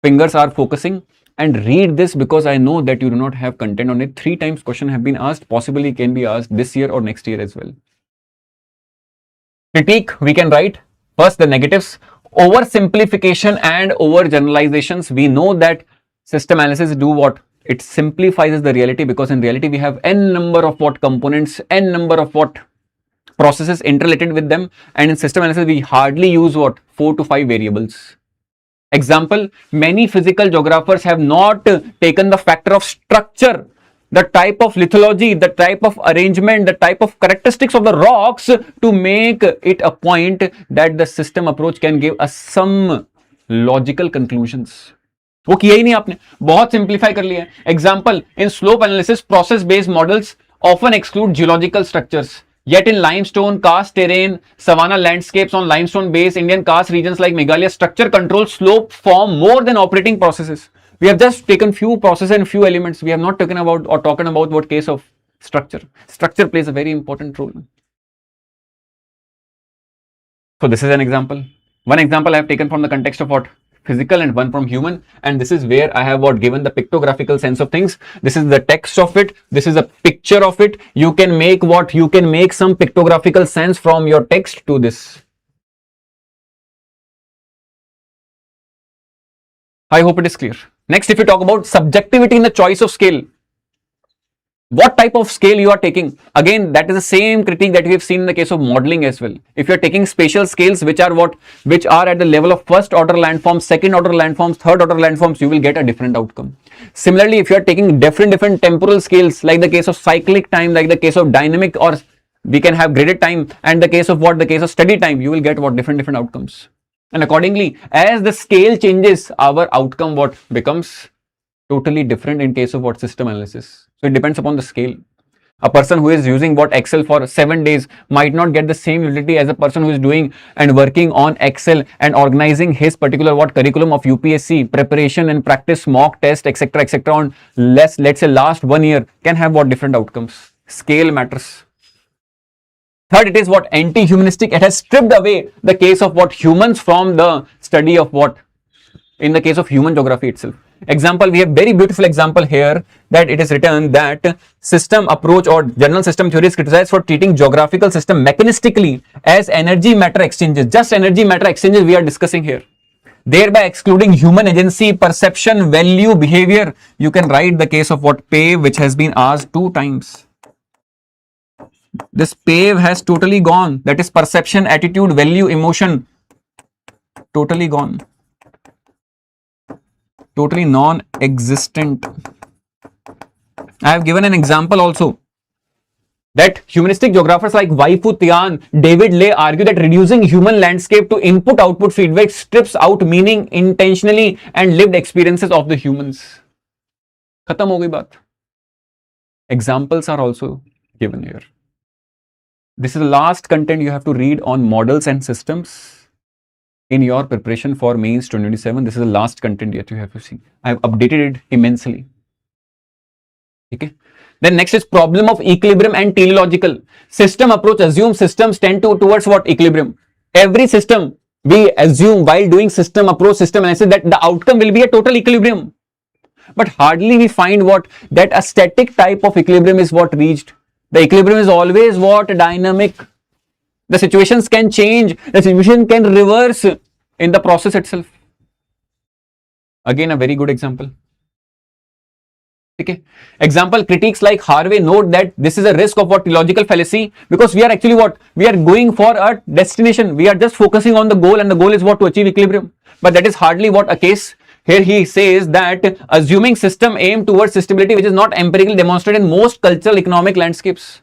fingers are focusing and read this, because I know that you do not have content on it. 3 times question have been asked, possibly can be asked this year or next year as well. Critique we can write. First, the negatives: oversimplification and overgeneralizations. We know that system analysis do what? It simplifies the reality, because in reality we have n number of what components, n number of what processes interrelated with them, and in system analysis we hardly use what 4 to 5 variables. Example, many physical geographers have not taken the factor of structure, the type of lithology, the type of arrangement, the type of characteristics of the rocks to make it a point that the system approach can give us some logical conclusions. वो किया ही नहीं आपने, बहुत simplify कर लिया है. Example, in slope analysis, process based models often exclude geological structures. Yet in limestone, karst terrain, savanna landscapes on limestone base, Indian karst regions like Meghalaya, structure controls slope form more than operating processes. We have just taken few processes and few elements. We have not taken about or talking about what case of structure. Structure plays a very important role. So this is an example. One example I have taken from the context of what? Physical, and one from human, and this is where I have what given the pictographical sense of things. This is the text of it, this is a picture of it. You can make what? You can make some pictographical sense from your text to this. I hope it is clear. Next, if you talk about subjectivity in the choice of scale, What type of scale you are taking? Again, that is the same critique that we have seen in the case of modeling as well. If you are taking spatial scales which are at the level of first order landforms, second order landforms, third order landforms, you will get a different outcome. Similarly, if you are taking different temporal scales, like the case of cyclic time, like the case of dynamic, or we can have graded time, and the case of steady time, you will get different outcomes. And accordingly, as the scale changes, our outcome becomes totally different in case of system analysis. So it depends upon the scale. A person who is using Excel for 7 days might not get the same utility as a person who is doing and working on Excel and organizing his particular curriculum of UPSC preparation and practice, mock test, etc. on let's say last 1 year, can have different outcomes. Scale matters. Third, it is anti-humanistic. It has stripped away the case of humans from the study of in the case of human geography itself. Example, we have very beautiful example here that it is written that system approach or general system theory is criticized for treating geographical system mechanistically as energy matter exchanges. Just energy matter exchanges we are discussing here, thereby excluding human agency, perception, value, behavior. You can write the case of PAVE, which has been asked 2 times. This PAVE has totally gone. That is perception, attitude, value, emotion, totally gone. Totally non-existent. I have given an example also that humanistic geographers like Waifu Tian, David Lay argue that reducing human landscape to input-output feedback strips out meaning intentionally and lived experiences of the humans. Khatam ho gayi baat. Examples are also given here. This is the last content you have to read on models and systems in your preparation for mains 2027. This is the last content that you have to see. I have updated it immensely. Okay. Then next is problem of equilibrium and teleological. System approach assumes systems tend towards equilibrium. Every system we assume while doing system approach, system analysis, that the outcome will be a total equilibrium. But hardly we find that a static type of equilibrium is reached. The equilibrium is always dynamic. The situations can change, the situation can reverse in the process itself. Again, a very good example. Okay. Example, critiques like Harvey note that this is a risk of teleological fallacy, because we are actually we are going for a destination. We are just focusing on the goal, and the goal is to achieve equilibrium. But that is hardly a case. Here he says that assuming system aim towards stability, which is not empirically demonstrated in most cultural economic landscapes.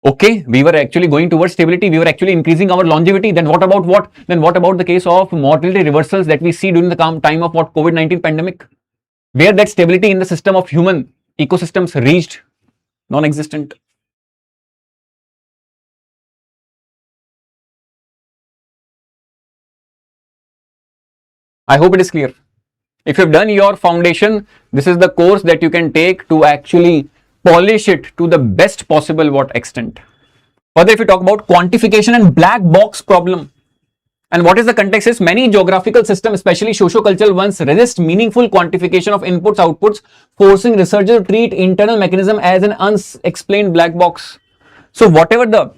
Okay, we were actually going towards stability, we were actually increasing our longevity. Then what about Then what about the case of mortality reversals that we see during the time of COVID-19 pandemic, where that stability in the system of human ecosystems reached non-existent. I hope it is clear. If you have done your foundation, this is the course that you can take to actually polish it to the best possible extent. Further, if you talk about quantification and black box problem, and what is the context is many geographical systems, especially socio-cultural ones, resist meaningful quantification of inputs, outputs, forcing researchers to treat internal mechanism as an unexplained black box. So whatever the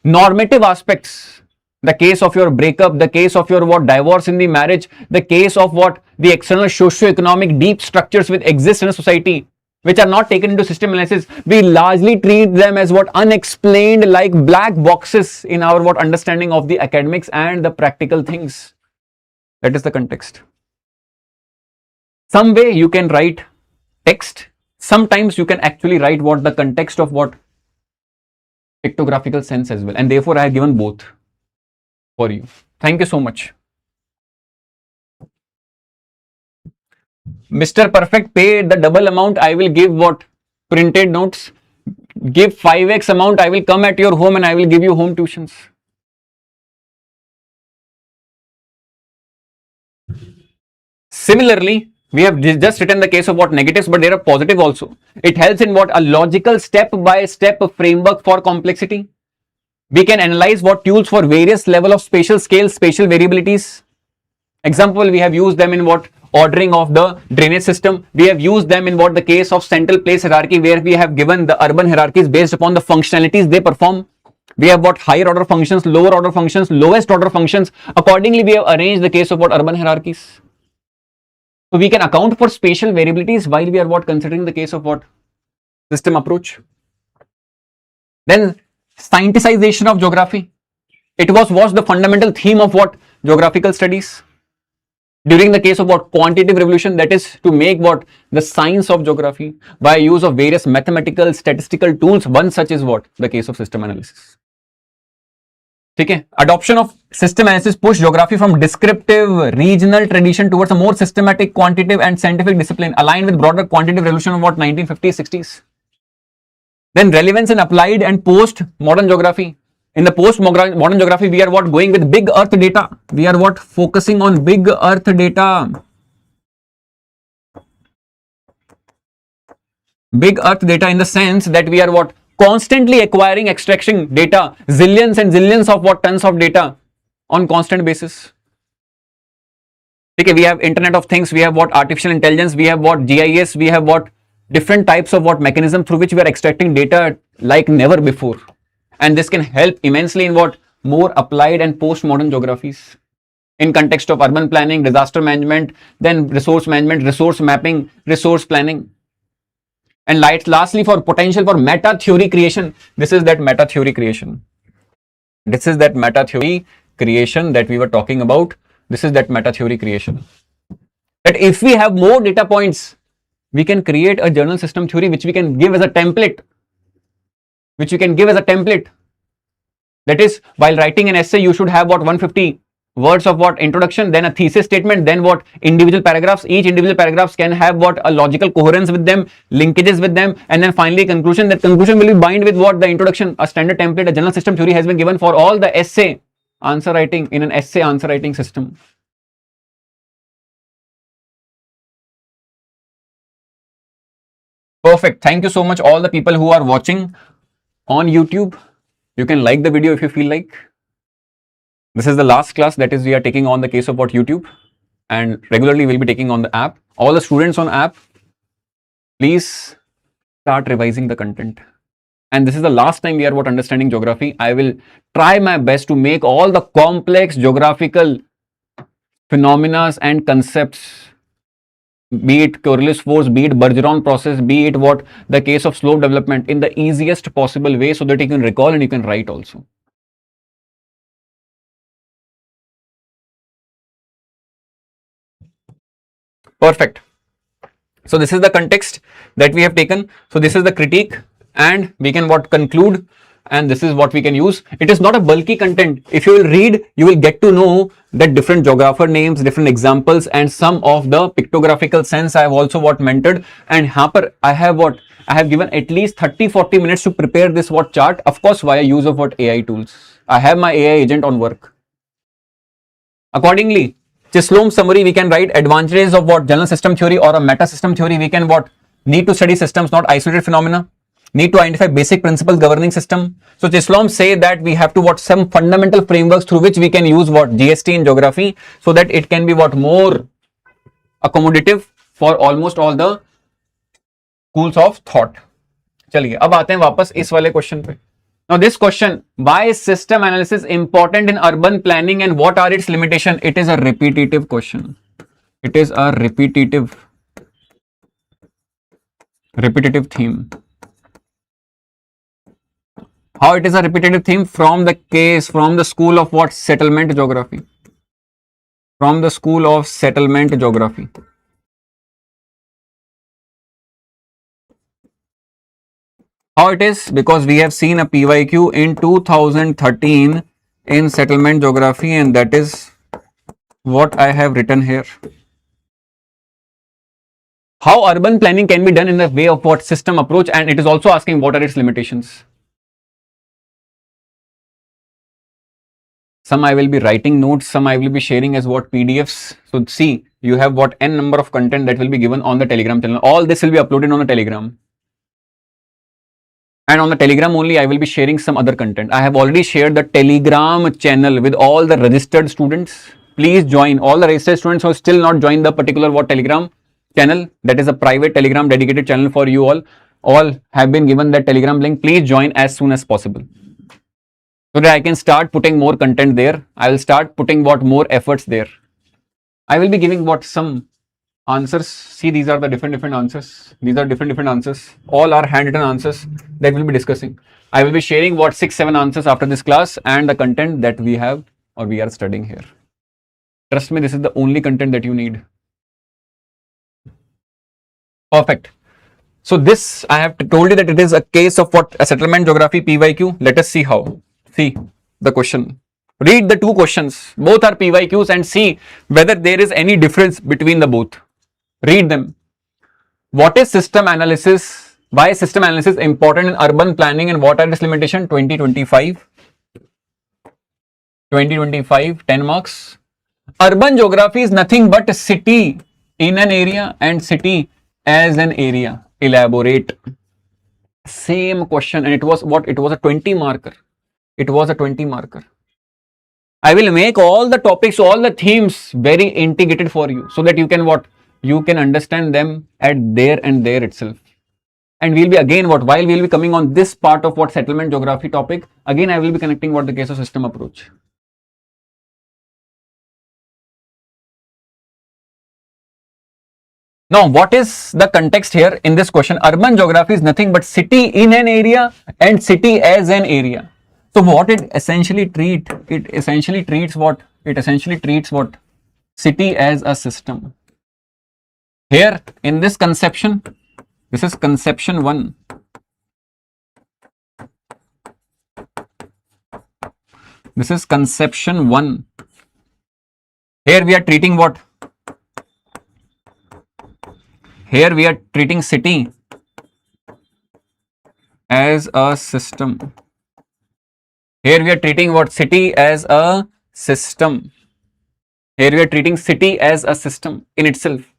normative aspects, the case of your breakup, the case of your divorce in the marriage, the case of the external socio-economic deep structures which exist in a society, which are not taken into system analysis, we largely treat them as unexplained, like black boxes in our understanding of the academics and the practical things. That is the context. Some way you can write text, sometimes you can actually write the context of pictographical sense as well, and therefore I have given both for you. Thank you so much. Mr. Perfect, pay the double amount, I will give printed notes. Give 5x amount, I will come at your home and I will give you home tuitions. Similarly, we have just written the case of negatives, but there are positive also. It helps in a logical step-by-step framework for complexity. We can analyze tools for various level of spatial scales, spatial variabilities. Example, we have used them in ordering of the drainage system. We have used them in the case of central place hierarchy, where we have given the urban hierarchies based upon the functionalities they perform. We have higher order functions, lower order functions, lowest order functions. Accordingly, we have arranged the case of urban hierarchies. So we can account for spatial variabilities while we are considering the case of system approach. Then scienticization of geography. It was the fundamental theme of what geographical studies. During the case of what quantitative revolution, that is to make what the science of geography by use of various mathematical statistical tools. One such is what the case of system analysis. Okay, adoption of system analysis pushed geography from descriptive regional tradition towards a more systematic, quantitative and scientific discipline aligned with broader quantitative revolution of what 1950s, 60s. Then relevance in applied and post-modern geography. In the post-modern geography, we are what going with big earth data. We are what focusing on big earth data. Big earth data in the sense that we are what constantly acquiring, extracting data, zillions and zillions of what tons of data on constant basis. Okay, we have Internet of Things, we have what artificial intelligence, we have what GIS, we have what different types of what mechanism through which we are extracting data like never before. And this can help immensely in what more applied and postmodern geographies in context of urban planning, disaster management, then resource management, resource mapping, resource planning. And lastly, for potential for meta theory creation. This is that meta theory creation. This is that meta theory creation that we were talking about. This is that meta theory creation. That if we have more data points, we can create a journal system theory which we can give as a template. That is, while writing an essay, you should have what 150 words of what introduction, then a thesis statement, then what individual paragraphs. Each individual paragraphs can have what a logical coherence with them, linkages with them, and then finally conclusion. That conclusion will be bind with what the introduction, a standard template. A general system theory has been given for all the essay answer writing in an essay answer writing system. Perfect. Thank you so much, all the people who are watching on YouTube. You can like the video if you feel like. This is the last class, that is we are taking on the case of what YouTube, and regularly we'll be taking on the app. All the students on app, please start revising the content. And this is the last time we are what understanding geography. I will try my best to make all the complex geographical phenomena and concepts, be it Coriolis force, be it Bergeron process, be it what the case of slope development, in the easiest possible way so that you can recall and you can write also. Perfect. So this is the context that we have taken. So this is the critique, and we can what conclude, and this is what we can use. It is not a bulky content. If you will read, you will get to know that different geographer names, different examples, and some of the pictographical sense I have also what mentored. And here I have given at least 30-40 minutes to prepare this what chart, of course via use of what AI tools. I have my AI agent on work. Accordingly, Chisholm summary, we can write advantages of what general system theory or a meta system theory. We can what need to study systems, not isolated phenomena. Need to identify basic principles governing system. So Chisholm say that we have to what some fundamental frameworks through which we can use what GST in geography, so that it can be what more accommodative for almost all the schools of thought. चलिए अब आते हैं वापस इस वाले question पे. Now this question, why is system analysis important in urban planning and what are its limitations? It is a repetitive question. It is a repetitive theme. How it is a repetitive theme? From the school of what? Settlement geography. From the school of settlement geography. How it is? Because we have seen a PYQ in 2013 in settlement geography, and that is what I have written here. How urban planning can be done in the way of what system approach, and it is also asking what are its limitations. Some I will be writing notes, some I will be sharing as what PDFs. So see, you have what n number of content that will be given on the Telegram channel. All this will be uploaded on the Telegram. And on the Telegram only, I will be sharing some other content. I have already shared the Telegram channel with all the registered students. Please join. All the registered students who have still not joined the particular what Telegram channel, that is a private Telegram dedicated channel for you all have been given that Telegram link. Please join as soon as possible, so that I can start putting more content there. I will start putting what more efforts there. I will be giving what some answers. See, these are the different answers. These are different answers. All are handwritten answers that we'll be discussing. I will be sharing what 6-7 answers after this class and the content that we have or we are studying here. Trust me, this is the only content that you need. Perfect. So this, I have told you that it is a case of what? A settlement geography PYQ. Let us see how. See the question. Read the two questions. Both are PYQs and see whether there is any difference between the both. Read them. What is system analysis? Why is system analysis important in urban planning and what are its limitation? 2025. 2025, 10 marks. Urban geography is nothing but a city in an area and city as an area. Elaborate. Same question, and it was what? It was a 20 marker. It was a 20 marker. I will make all the topics, all the themes very integrated for you so that you can what? You can understand them at there and there itself. And we'll be again what? While we'll be coming on this part of what settlement geography topic, again I will be connecting what the case of system approach. Now, what is the context here in this question? Urban geography is nothing but city in an area and city as an area. So, what it essentially treats what? It essentially treats what? City as a system. Here in this conception, this is conception 1. This is conception 1. Here we are treating what? Here we are treating city as a system. Here we are treating what? City as a system. Here we are treating city as a system in itself.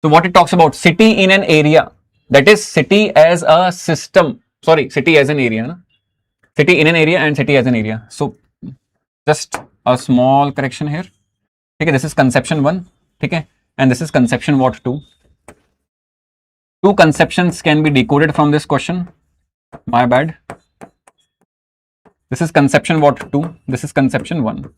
So what it talks about? City in an area. That is city as a system. Sorry, city as an area. Na? City in an area and city as an area. So just a small correction here. Okay, this is conception 1. Okay, and this is conception what? 2. Two conceptions can be decoded from this question. My bad. This is conception what? 2. This is conception 1.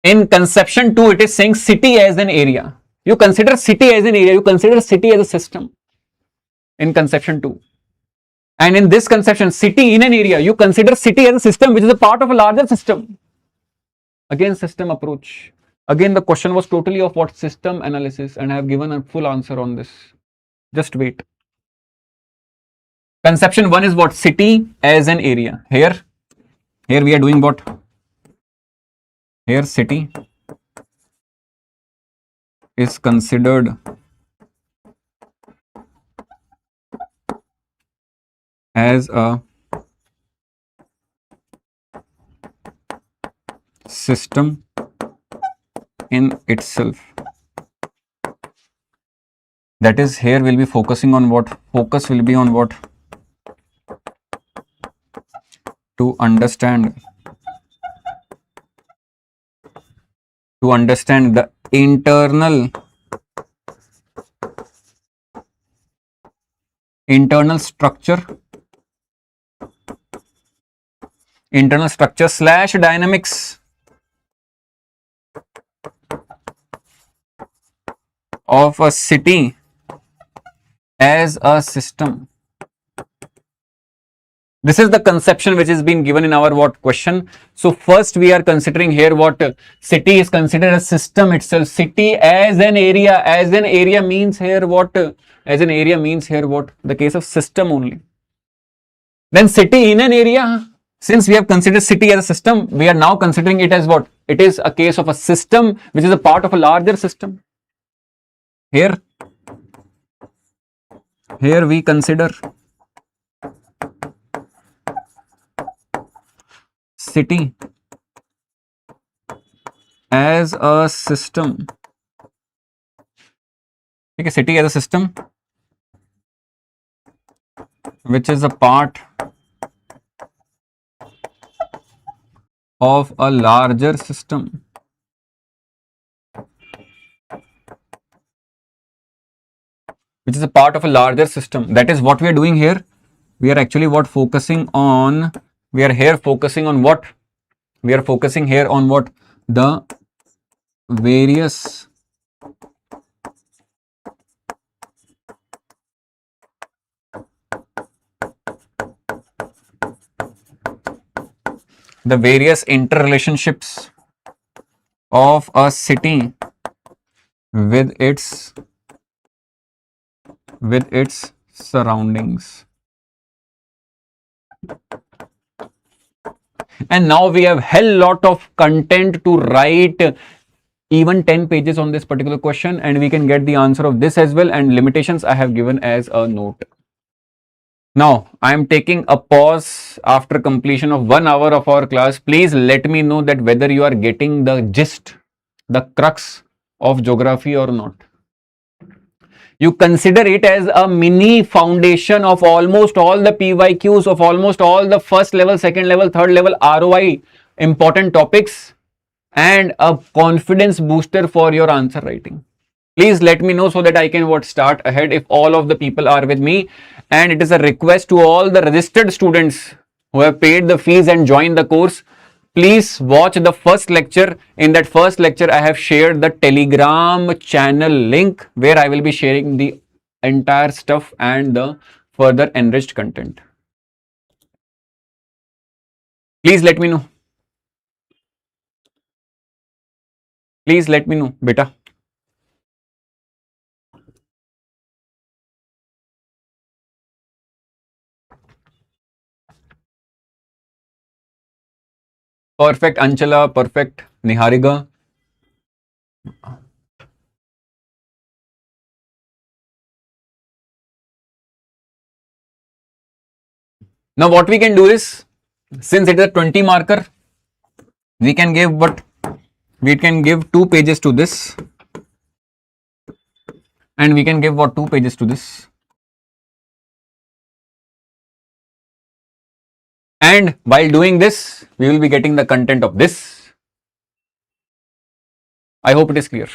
In conception 2, it is saying city as an area. You consider city as an area. You consider city as a system. In conception 2. And in this conception, city in an area, you consider city as a system which is a part of a larger system. Again, system approach. Again, the question was totally of what? System analysis, and I have given a full answer on this. Just wait. Conception 1 is what? City as an area. Here we are doing what? Here city is considered as a system in itself. That is, here we'll be focusing on what? Focus will be on what? To understand the internal structure slash dynamics of a city as a system. This is the conception which is being given in our what question. So first we are considering here what? City is considered a system itself. City as an area. As an area means here what? As an area means here what? The case of system only. Then city in an area. Since we have considered city as a system, we are now considering it as what? It is a case of a system which is a part of a larger system. Here we consider city as a system. Okay, city as a system which is a part of a larger system. Which is a part of a larger system. That is what we are doing here. We are actually what? Focusing on. We are here focusing on what? We are focusing here on what? the various interrelationships of a city with its surroundings. And now we have hell lot of content to write, even 10 pages on this particular question, and we can get the answer of this as well, and limitations I have given as a note. Now I am taking a pause after completion of 1 hour of our class. Please let me know that whether you are getting the gist, the crux of geography or not. You consider it as a mini foundation of almost all the PYQs, of almost all the first level, second level, third level ROI important topics, and a confidence booster for your answer writing. Please let me know so that I can start ahead if all of the people are with me. And it is a request to all the registered students who have paid the fees and joined the course. Please watch the first lecture. In that first lecture, I have shared the Telegram channel link where I will be sharing the entire stuff and the further enriched content. Please let me know. Please let me know, beta. Perfect, Anchala. Perfect, Nihariga. Now what we can do is, since it is a 20 marker, we can give 2 pages to this, and we can give 2 pages to this. And while doing this, we will be getting the content of this. I hope it is clear.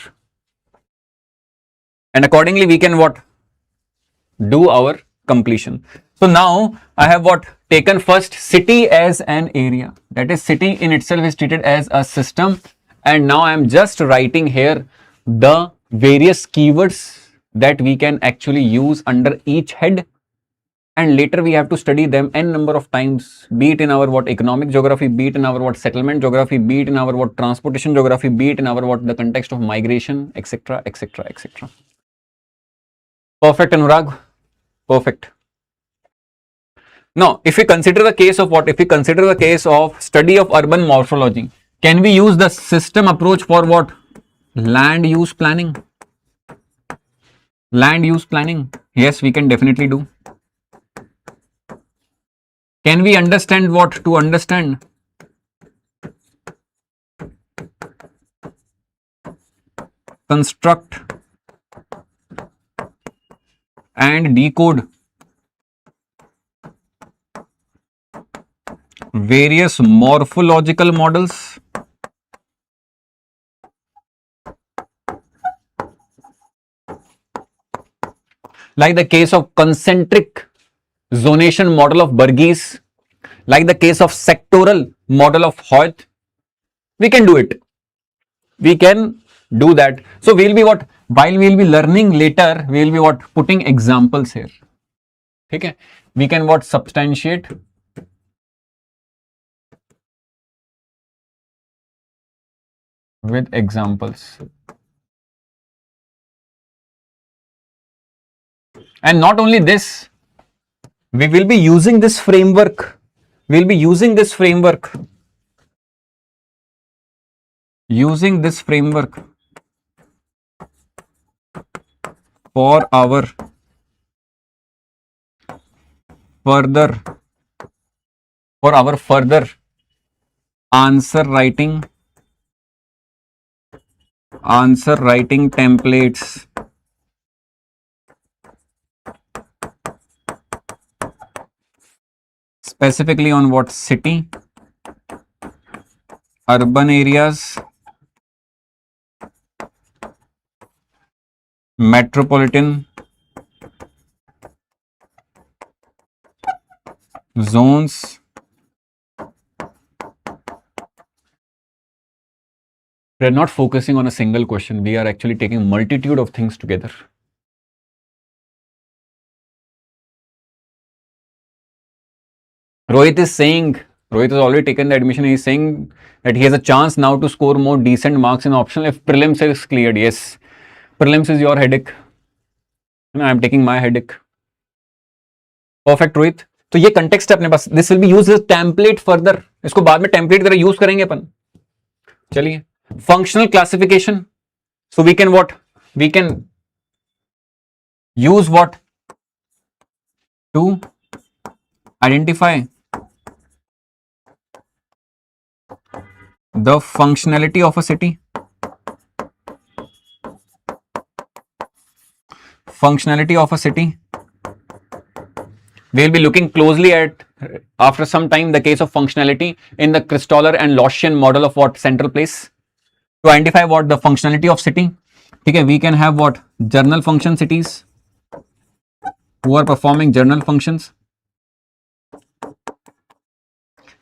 And accordingly, we can do our completion. So now I have taken first city as an area. That is, city in itself is treated as a system. And now I am just writing here the various keywords that we can actually use under each head. And later we have to study them n number of times, be it in our economic geography, be it in our settlement geography, be it in our transportation geography, be it in our the context of migration, etc., etc., etc. Perfect, Anurag. Perfect. Now, if we consider the case of if we consider the case of study of urban morphology, can we use the system approach for land use planning? Land use planning. Yes, we can definitely do. Can we understand to understand? Construct and decode various morphological models. Like the case of concentric zonation model of Burgess, like the case of sectoral model of Hoyt. We can do it. We can do that. So we'll be while we'll be learning later, we'll be putting examples here. Okay, we can substantiate with examples. And not only this, we will be using this framework. We'll be using this framework. Using this framework for our further answer writing templates. Specifically on city, urban areas, metropolitan zones, We are not focusing on a single question. We are actually taking multitude of things together. Rohit has already taken the admission. He's saying that he has a chance now to score more decent marks in optional if prelims is cleared. Yes, prelims is your headache. I am taking my headache. Perfect, Rohit. तो ये context है अपने पास. This will be use as template further. इसको बाद में template की तरह यूज करेंगे अपन. चलिए, functional classification. So we can what, we can use what to identify the functionality of a city. Functionality of a city. We'll be looking closely at, after some time, the case of functionality in the Christoller and Lossian model of what central place. To identify what the functionality of city. Okay, we can have what journal function cities who are performing journal functions.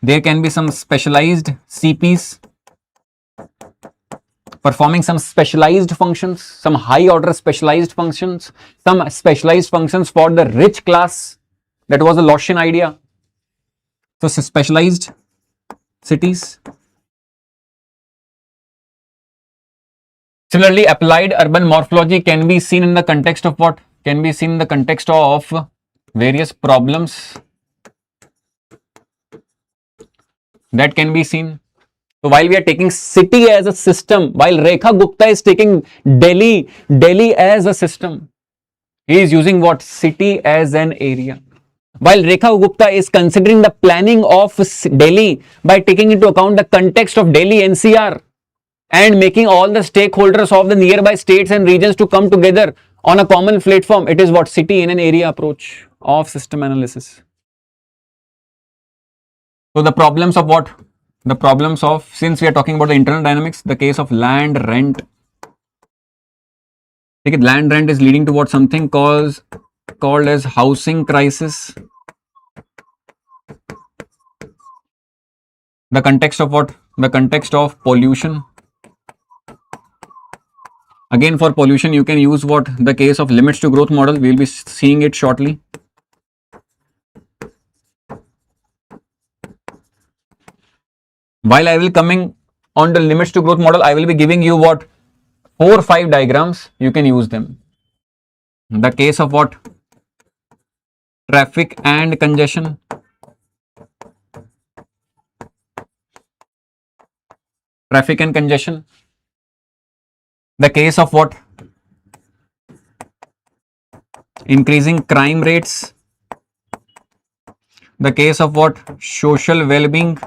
There can be some specialized CPs performing some specialized functions, some high order specialized functions, some specialized functions for the rich class. That was a Lossian idea. So specialized cities. Similarly, applied urban morphology can be seen in the context of what? Can be seen in the context of various problems that can be seen. So while we are taking city as a system, while Rekha Gupta is taking Delhi as a system, he is using what? City as an area. While Rekha Gupta is considering the planning of Delhi by taking into account the context of Delhi NCR and making all the stakeholders of the nearby states and regions to come together on a common platform, it is what? City in an area approach of system analysis. So the problems of what? The problems of, since we are talking about the internal dynamics, the case of land rent. Land rent is leading to what? Something called as housing crisis. The context of what? The context of pollution. Again, for pollution, you can use what? The case of limits to growth model. We will be seeing it shortly. While I will coming on the limits to growth model, I will be giving you what? 4 or 5 diagrams. You can use them. The case of what? Traffic and congestion. Traffic and congestion. The case of what? Increasing crime rates. The case of what? Social well-being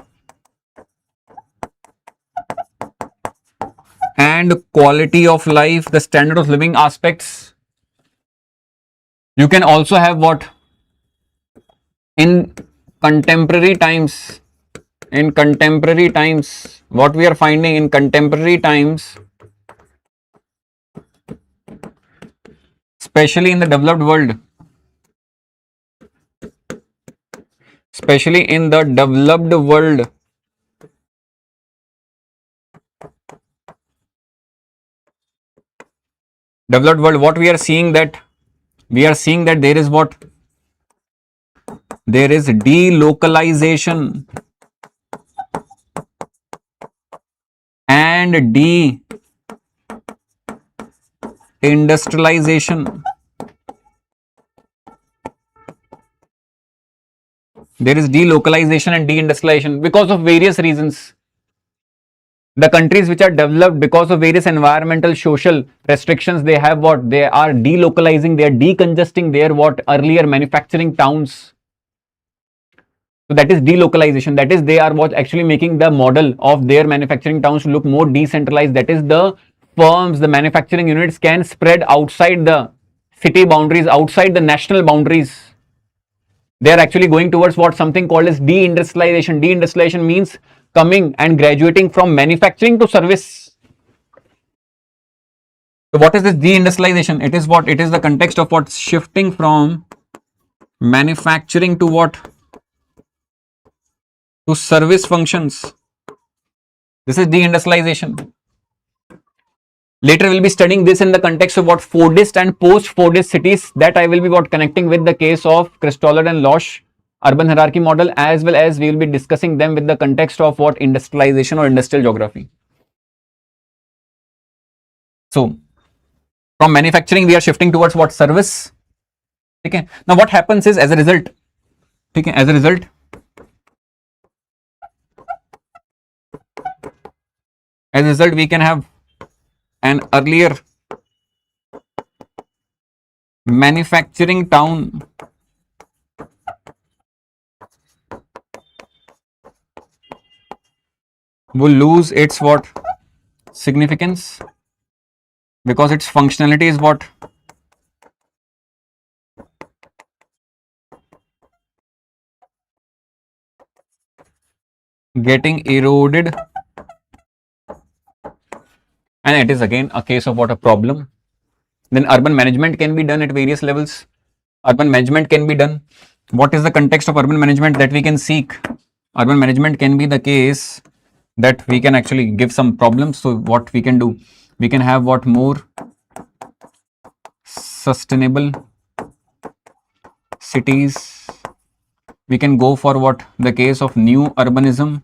and quality of life, the standard of living aspects. You can also have what? In contemporary times, what we are finding in contemporary times, especially in the developed world, what we are seeing that there is what? There is delocalization and deindustrialization. There is delocalization and deindustrialization because of various reasons. The countries which are developed, because of various environmental, social restrictions, they have what? They are delocalizing, they are decongesting their what? Earlier manufacturing towns. So that is delocalization. That is, they are what? Actually making the model of their manufacturing towns to look more decentralized. That is, the firms, the manufacturing units can spread outside the city boundaries, outside the national boundaries. They are actually going towards what? Something called as deindustrialization. Deindustrialization means coming and graduating from manufacturing to service. So what is this deindustrialization? It is what? It is the context of what? Shifting from manufacturing to what? To service functions. This is deindustrialization. Later we'll be studying this in the context of what Fordist and post-Fordist cities, that I will be what connecting with the case of Christoller and Losch urban hierarchy model, as well as we will be discussing them with the context of what industrialization or industrial geography. So from manufacturing we are shifting towards what? Service. Okay. Now what happens is, as a result, okay, as a result we can have an earlier manufacturing town will lose its what? Significance, because its functionality is what? Getting eroded, and it is again a case of what? A problem. Then urban management can be done at various levels. Urban management can be done. What is the context of urban management that we can seek? Urban management can be the case that we can actually give some problems. So what we can do? We can have what? More sustainable cities. We can go for what? The case of new urbanism.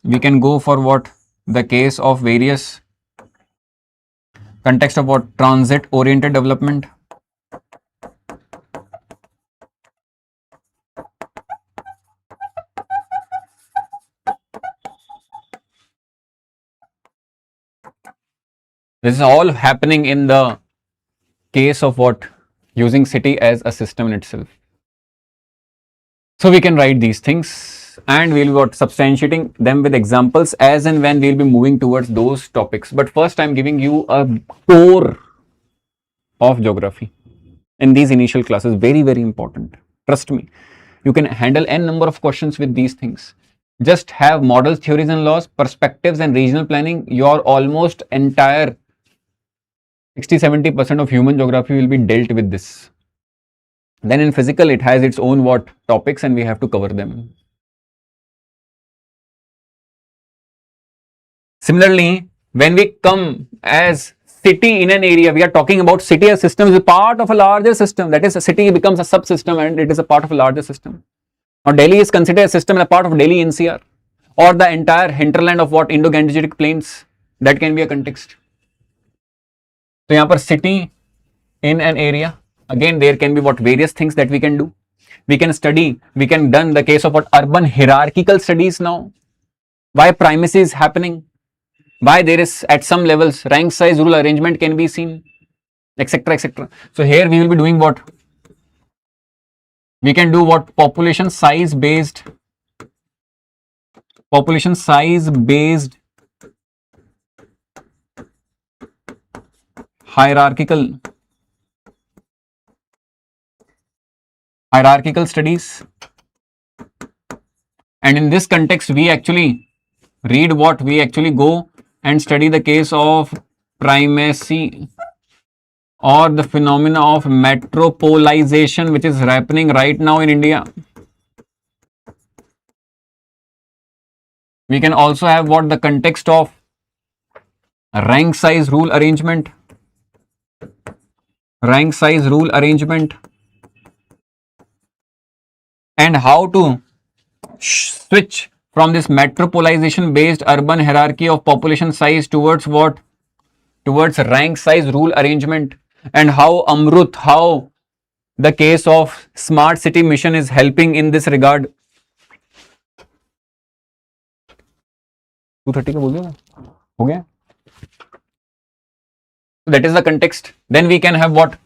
We can go for what? The case of various context of what? Transit oriented development. This is all happening in the case of what? Using city as a system in itself. So we can write these things and we'll be what? Substantiating them with examples as and when we'll be moving towards those topics. But first I'm giving you a core of geography in these initial classes. Very, very important. Trust me. You can handle n number of questions with these things. Just have models, theories and laws, perspectives and regional planning. Your almost entire 60-70% of human geography will be dealt with this. Then in physical, it has its own what? Topics, and we have to cover them. Similarly, when we come as city in an area, we are talking about city as system is a part of a larger system. That is, a city becomes a subsystem and it is a part of a larger system. Now, Delhi is considered a system and a part of Delhi NCR, or the entire hinterland of what? Indo-Gangetic plains. That can be a context. So यहाँ पर city in an area, again there can be what? Various things that we can do. We can study, we can done the case of what? Urban hierarchical studies now. Why primacy is happening? Why there is at some levels rank size rule arrangement can be seen, etc, etc. So here we will be doing what? We can do what? Population size based hierarchical studies, and in this context we actually read what? We actually go and study the case of primacy or the phenomena of metropolization which is happening right now in India. We can also have what? The context of rank size rule arrangement, and how to switch from this metropolization based urban hierarchy of population size towards what? Towards rank size rule arrangement, and how Amrut, how the case of smart city mission is helping in this regard. 230 का बोल दिया हो गया. So that is the context. Then we can have what?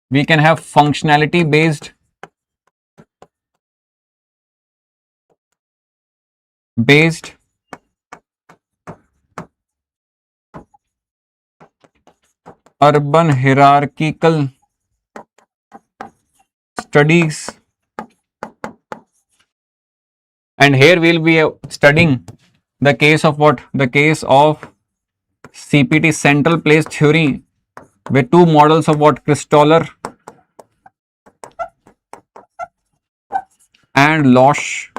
We can have functionality based urban hierarchical studies, and here we will be studying the case of what? The case of CPT, central place theory, with two models of what? Christoller and Losch.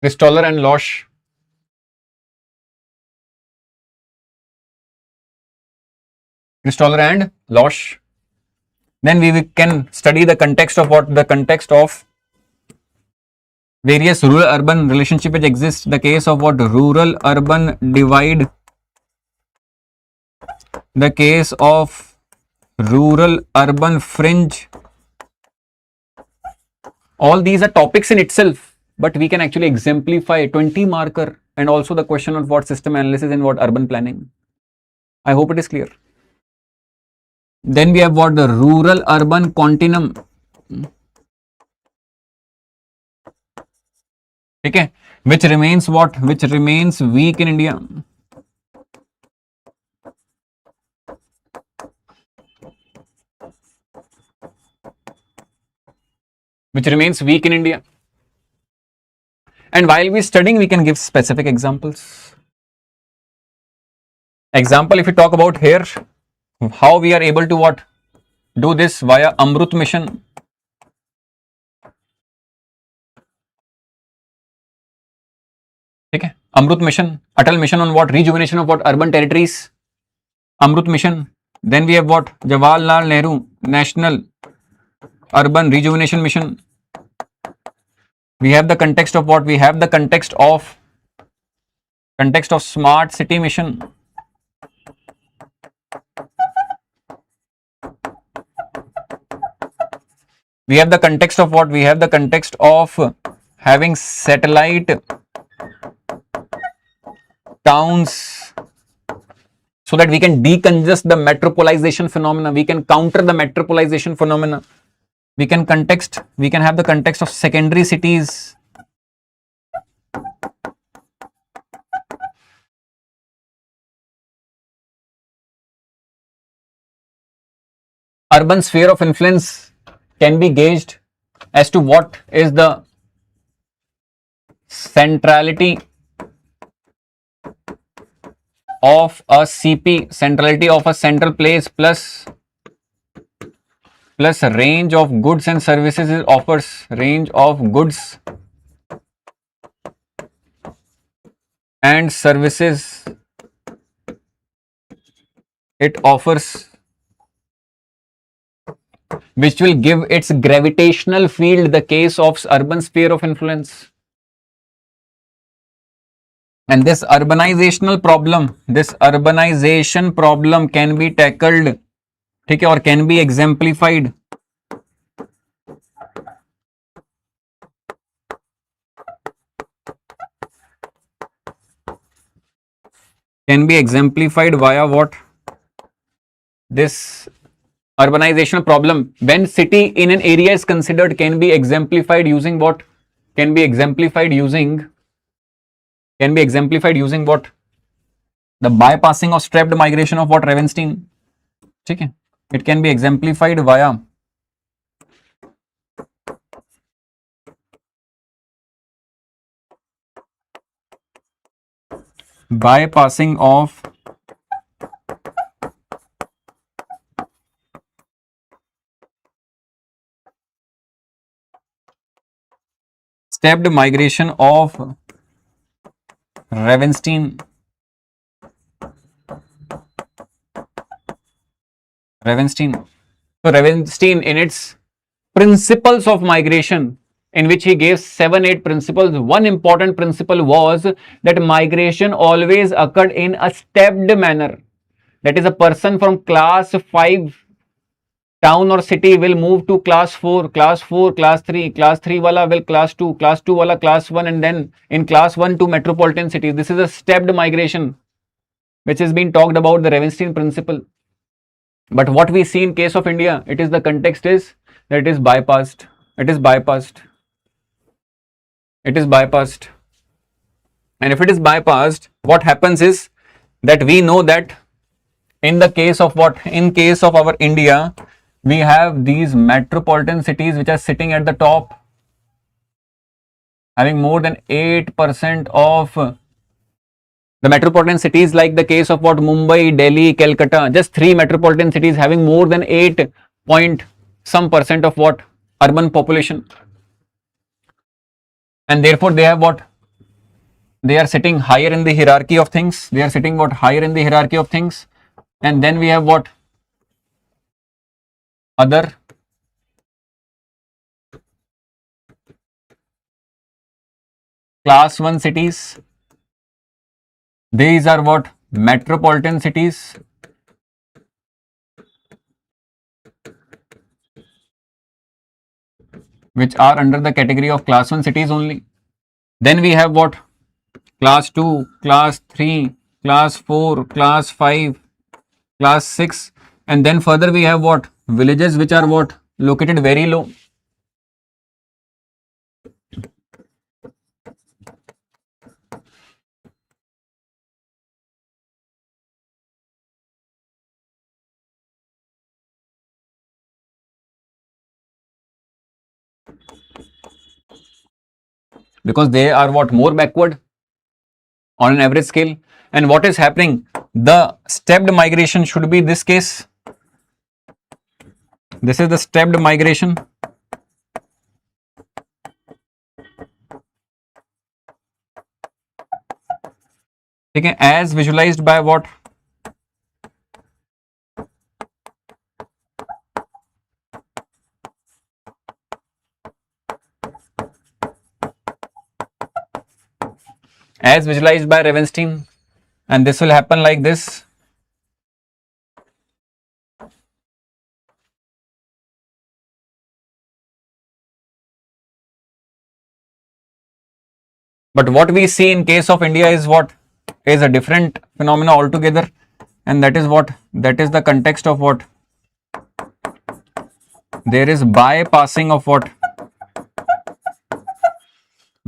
Kristoller and Losch. Kristoller and Losch. Then we can study the context of what? The context of various rural urban relationship which exists. The case of what? Rural urban divide. The case of rural urban fringe. All these are topics in itself, but we can actually exemplify 20 marker and also the question of what system analysis and what urban planning. I hope it is clear. Then we have what? The rural urban continuum. Okay, which remains what? Which remains weak in India. Which remains weak in India. And while we studying, we can give specific examples. Example, if we talk about here, how we are able to what? Do this via Amrut mission. Okay, Amrut mission, Atal mission on what? Rejuvenation of what? Urban territories. Amrut mission. Then we have what? Jawaharlal Nehru National Urban Rejuvenation Mission. We have the context of what? We have the context of Smart City Mission. We have the context of what? We have the context of having satellite towns so that we can decongest the metropolization phenomena. We can counter the metropolization phenomena. We can have the context of secondary cities. Urban sphere of influence can be gauged as to what is the centrality of a CP, centrality of a central place plus range of goods and services it offers, range of goods and services it offers, which will give its gravitational field the case of urban sphere of influence. And this urbanization problem can be tackled, ठीक है, or can be exemplified via what? This urbanization problem, when city in an area is considered, can be exemplified using what? Can be exemplified using what? The bypassing of strapped migration of what? Ravenstein. ठीक है, it can be exemplified via bypassing of stepped migration of Ravenstein. So Ravenstein, in its principles of migration, in which he gave 7-8 principles, one important principle was that migration always occurred in a stepped manner. That is, a person from class 5 town or city will move to class 4, class 3 wala will class 2 wala class 1, and then in class 1 to metropolitan cities. This is a stepped migration which has been talked about, the Ravenstein principle. But what we see in case of India, it is the context is that it is bypassed. And if it is bypassed, what happens is that we know that in the case of what? In case of our India, we have these metropolitan cities which are sitting at the top, having more than 8% of the metropolitan cities, like the case of what? Mumbai, Delhi, Calcutta, just 3 metropolitan cities having more than 8 point some % of what? Urban population. And therefore they have what? They are sitting higher in the hierarchy of things. They are sitting what? Higher in the hierarchy of things. And then we have what? Other class 1 cities. These are what? Metropolitan cities. Which are under the category of class 1 cities only. Then we have what? Class 2, class 3, class 4, class 5, class 6. And then further we have what? Villages which are what? Located very low. Because they are what? More backward on an average scale. And what is happening? The stepped migration should be this case. This is the stepped migration. Okay, as visualized by what? As visualized by Ravenstein, and this will happen like this. But what we see in case of India is what? Is a different phenomena altogether, and that is what? That is the context of what? There is bypassing of what?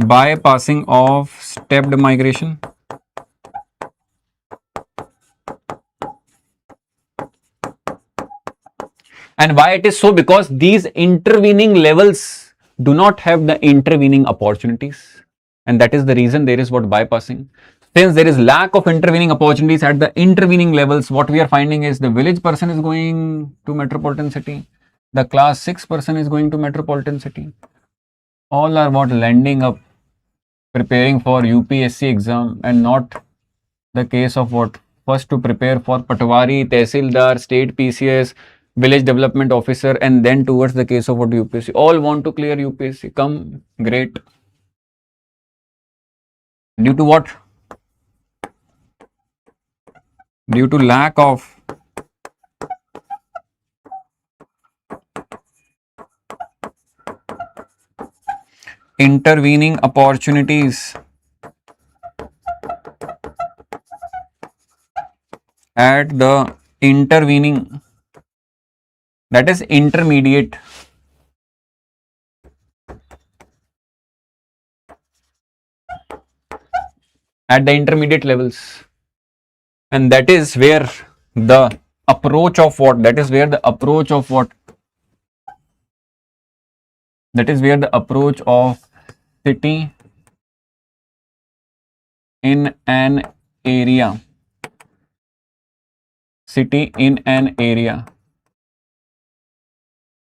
Bypassing of stepped migration. And why it is so? Because these intervening levels do not have the intervening opportunities. And that is the reason there is what? Bypassing. Since there is lack of intervening opportunities at the intervening levels, what we are finding is the village person is going to metropolitan city. The class 6 person is going to metropolitan city. All are what? Landing up preparing for UPSC exam, and not the case of what? First to prepare for Patwari, Tehsildar, State PCS, Village Development Officer, and then towards the case of what? UPSC. All want to clear UPSC. Come, great. Due to what? Due to lack of intervening opportunities at the intervening, that is intermediate, at the intermediate levels. And that is where the approach of what? That is where the approach of what? That is where the approach of city in an area. City in an area.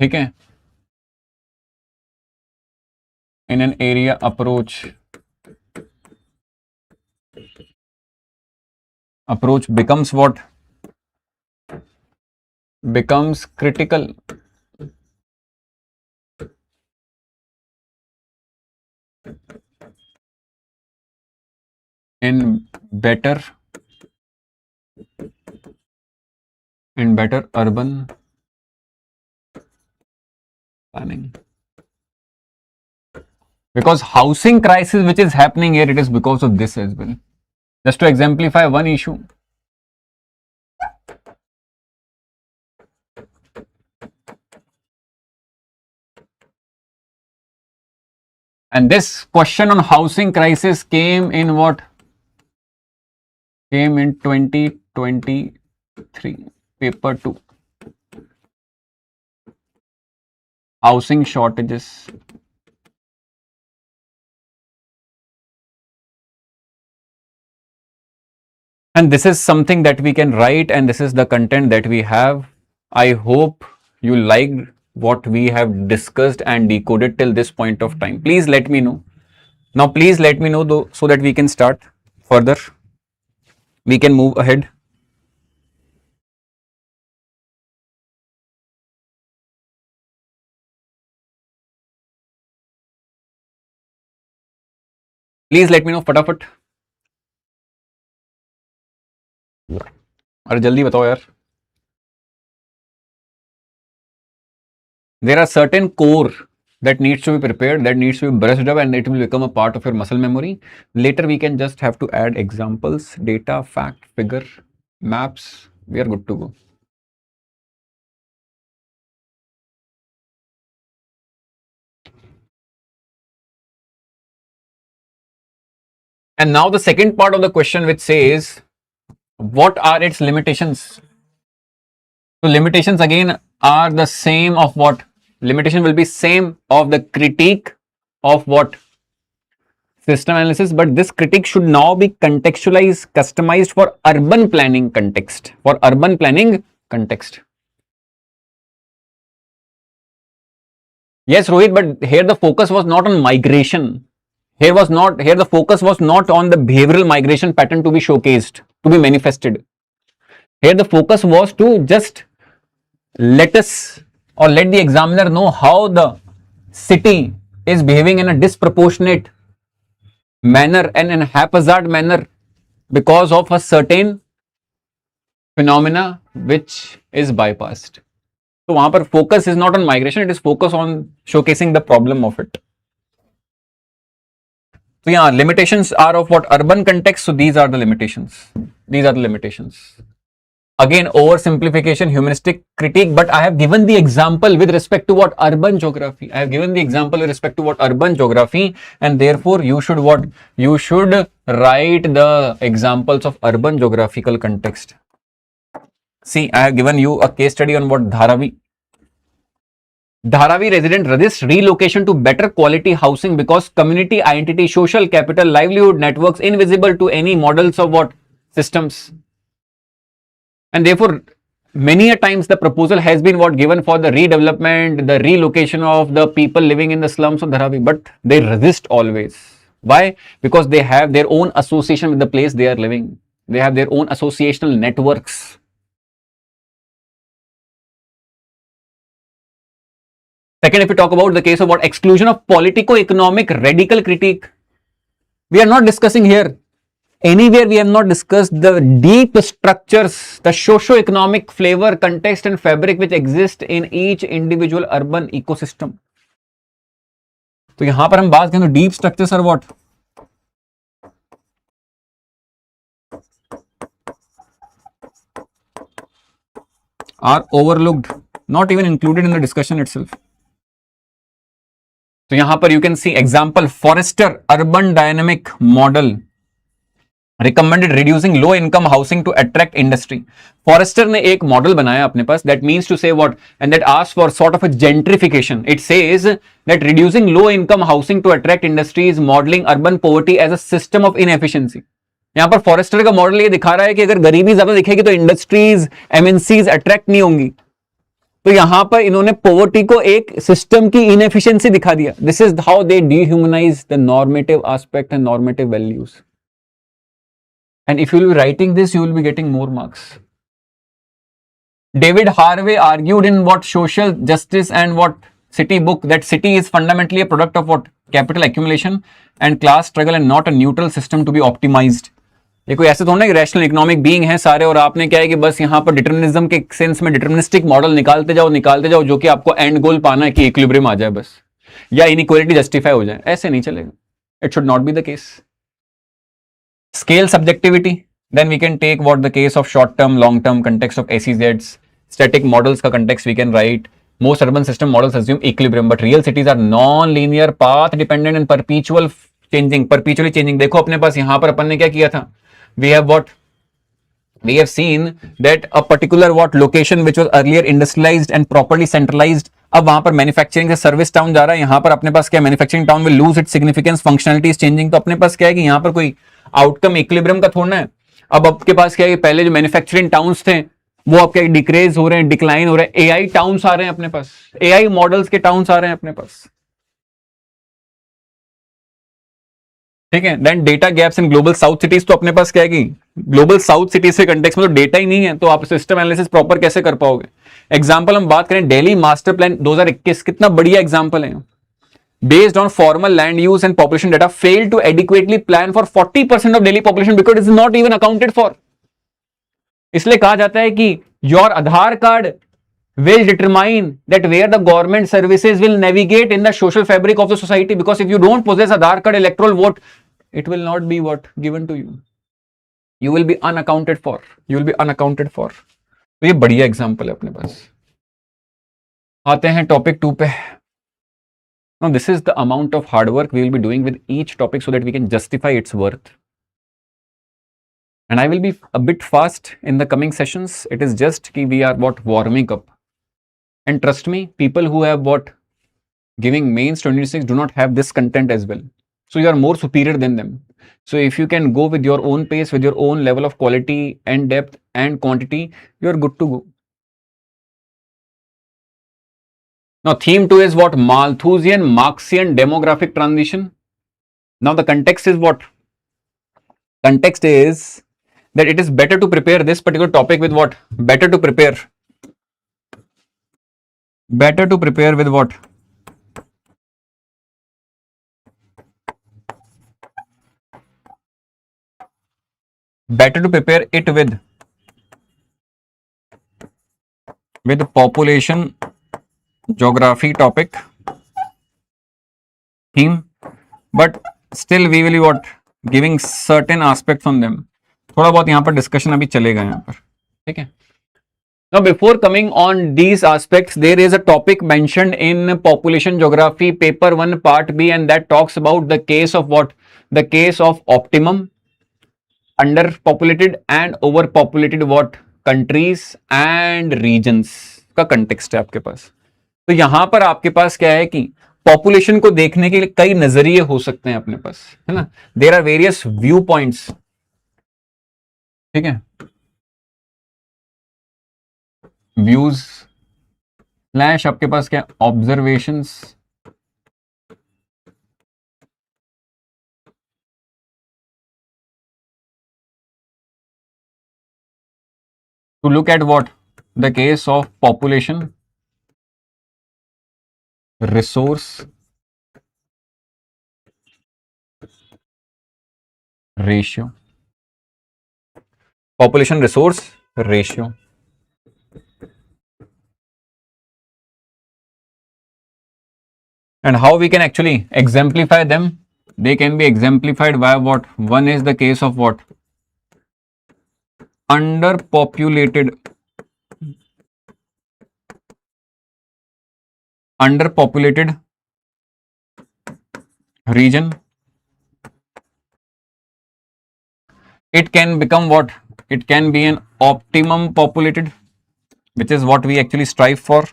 ठीक है? In an area approach becomes what? Becomes critical. In better urban planning. Because housing crisis which is happening here, it is because of this as well. Just to exemplify one issue. And this question on housing crisis came in what? Came in 2023, paper 2. Housing shortages. And this is something that we can write, and this is the content that we have. I hope you liked what we have discussed and decoded till this point of time. Please let me know Now please let me know though, so that we can start further. We can move ahead. Please let me know फटाफट. अरे जल्दी बताओ यार. There are certain core that needs to be prepared, that needs to be brushed up, and it will become a part of your muscle memory. Later we can just have to add examples, data, fact, figure, maps. We are good to go. And now the second part of the question, which says, what are its limitations? So limitations again are the same of what? Limitation will be same of the critique of what? System analysis, but this critique should now be contextualized, customized for urban planning context. For urban planning context. Yes, Rohit, but here the focus was not on migration. Here the focus was not on the behavioral migration pattern to be showcased, to be manifested. Here the focus was to just let us or let the examiner know how the city is behaving in a disproportionate manner and in a haphazard manner because of a certain phenomena which is bypassed. So वहां पर focus is not on migration, it is focus on showcasing the problem of it. So yeah, limitations are of what? Urban context. So these are the limitations. These are the limitations. Again, oversimplification, humanistic critique, but I have given the example with respect to what? Urban geography. I have given the example with respect to what? Urban geography, and therefore you should what? You should write the examples of urban geographical context. See, I have given you a case study on what? Dharavi. Dharavi resident resist relocation to better quality housing because community identity, social capital, livelihood networks invisible to any models of what? Systems. And therefore, many a times the proposal has been what? Given for the redevelopment, the relocation of the people living in the slums of Dharavi, but they resist always. Why? Because they have their own association with the place they are living. They have their own associational networks. Second, if we talk about the case of what? Exclusion of politico-economic radical critique. We are not discussing here. Anywhere we have not discussed the deep structures, the socio-economic flavor, context and fabric which exist in each individual urban ecosystem. तो यहां पर हम बात करें तो deep structures are what? Are overlooked, not even included in the discussion itself. तो यहां पर you can see example Forrester urban dynamic model recommended reducing low income housing to attract industry. Forrester ने एक मॉडल बनाया अपने पास that means to say what? And that asks for sort of a gentrification. It says that reducing low income housing to attract industry is modeling urban poverty as a system of inefficiency. यहां पर forester का model ये दिखा रहा है कि अगर गरीबी ज्यादा दिखेगी तो इंडस्ट्रीज एमएनसीज अट्रैक्ट नहीं होंगी. तो यहां पर इन्होंने पॉवर्टी को एक सिस्टम की इनएफिशिएंसी दिखा दिया. This is how they dehumanize the normative aspect and normative values. And if you will be writing this, you will be getting more marks. David Harvey argued in what? Social justice and what? City book that city is fundamentally a product of what? Capital accumulation and class struggle and not a neutral system to be optimized. ये कोई ऐसे थोड़ा ना rational economic being है सारे और आपने क्या है कि बस यहाँ पर डिटर्मिनिज्म के सेंस में डिटर्मिनिस्टिक मॉडल निकालते जाओ जो कि आपको एंड गोल पाना है कि इक्विलिब्रियम आ जाए बस या इनइक्वालिटी जस्टिफाई हो जाए. ऐसे नहीं चलेगा. It should not be the case. Scale subjectivity, then we can take what? The case of short term, long term context of SEZs. Static models का context we can write. Most urban system models assume equilibrium, but real cities are non-linear, path dependent and perpetually changing. देखो अपने पास यहाँ पर अपन ने क्या किया था? We have what? We have seen that a particular what location which was earlier industrialized and properly centralized, अब वहां पर मैन्युफैक्चरिंग से सर्विस टाउन जा रहा है. यहाँ पर अपने पास क्या? Manufacturing town will lose its significance, functionality is changing. तो अपने पास क्या है कि यहाँ पर कोई आउटकम इक्विलिब्रियम का थोड़ा है. अब आपके पास क्या है? पहले जो मैन्युफैक्चरिंग टाउन्स थे वो आपके डिक्रीज हो रहे हैं, डिक्लाइन हो रहे हैं. एआई टाउन्स आ रहे हैं अपने पास, एआई मॉडल्स के टाउन्स आ रहे हैं अपने पास. ठीक है। Then data gaps in global south cities, तो अपने पास क्या है कि ग्लोबल साउथ सिटीज के कंटेक्स में तो डेटा ही नहीं है, तो आप सिस्टम एनालिसिस प्रॉपर कैसे कर पाओगे। एग्जांपल हम बात करें, दिल्ली मास्टर प्लान 2021, कितना बढ़िया एग्जांपल है। Based on formal land use and population data, failed to adequately plan for 40% of Delhi population because it is not even accounted for. इसलिए कहा जाता है कि your Aadhaar card will determine that where the government services will navigate in the social fabric of the society, because if you don't possess Aadhaar card electoral vote, it will not be what given to you. You will be unaccounted for. You will be unaccounted for. तो ये बढ़िया example है अपने पास। आते हैं topic 2 पे। Now, this is the amount of hard work we will be doing with each topic so that we can justify its worth. And I will be a bit fast in the coming sessions. It is just कि we are what warming up. And trust me, people who have what giving mains 26 do not have this content as well. So you are more superior than them. So if you can go with your own pace, with your own level of quality and depth and quantity, you are good to go. Now, theme 2 is what? Malthusian Marxian demographic transition. Now, the context is what? Context is that it is better to prepare this particular topic with what? Better to prepare with what? Better to prepare it with population geography topic theme, but still we will be what? Giving certain aspects on them. थोड़ा बहुत यहाँ पर discussion अभी चलेगा यहाँ पर, ठीक है। Now, before coming on these aspects, there is a topic mentioned in population geography paper 1 part B, and that talks about the case of what? The case of optimum, underpopulated and overpopulated what? Countries and regions का context है आपके पास। तो यहां पर आपके पास क्या है कि पॉपुलेशन को देखने के लिए कई नजरिए हो सकते हैं अपने पास, है ना। There are various view points, ठीक है। व्यूज स्लैश आपके पास क्या? Observations, to look at what? The case of population, resource ratio, population resource ratio, and how we can actually exemplify them. They can be exemplified by what? One is the case of what? Underpopulated region. It can become what? It can be an optimum populated, which is what we actually strive for.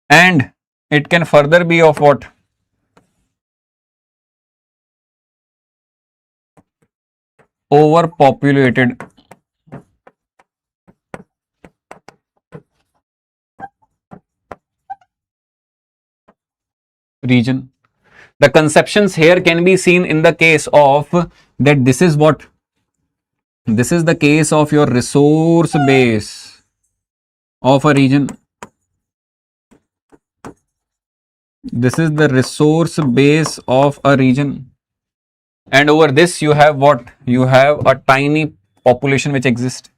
And it can further be of what? Overpopulated region. The conceptions here can be seen in the case of that this is what? This is the case of your resource base of a region. This is the resource base of a region. And over this you have what? You have a tiny population which exists.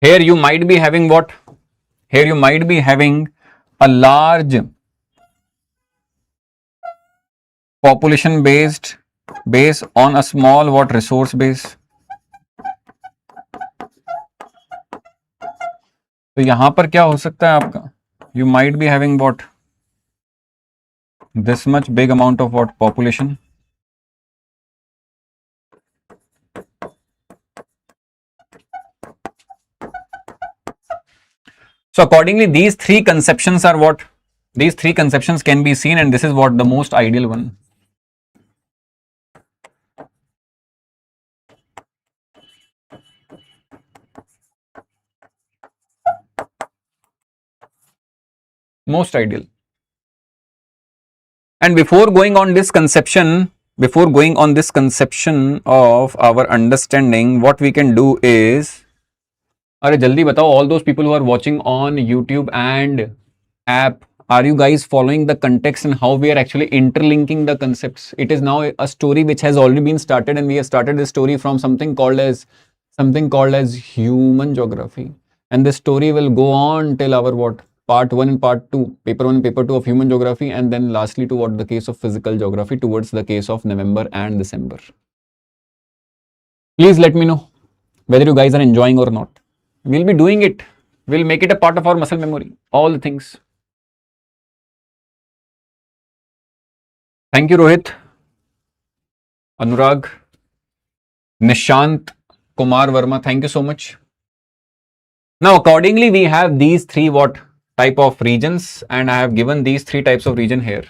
Here you might be having what? Here you might be having a large population based on a small what? Resource base. तो यहां पर क्या हो सकता है आपका? You might be having what? This much big amount of what? Population. So accordingly, these three conceptions are what? These three conceptions can be seen, and this is what the most ideal one. Most ideal. And before going on this conception of our understanding, what we can do is, अरे जल्दी बताओ, all those people who are watching on YouTube and app, are you guys following the context and how we are actually interlinking the concepts? It is now a story which has already been started, and we have started this story from something called as human geography, and this story will go on till our what? Part 1 and part 2, paper 1 and paper 2 of human geography, and then lastly to what? The case of physical geography, towards the case of November and December. Please let me know whether you guys are enjoying or not. We'll be doing it. We'll make it a part of our muscle memory. All the things. Thank you, Rohit, Anurag, Nishant, Kumar Verma. Thank you so much. Now, accordingly, we have these three what type of regions, and I have given these three types of region here.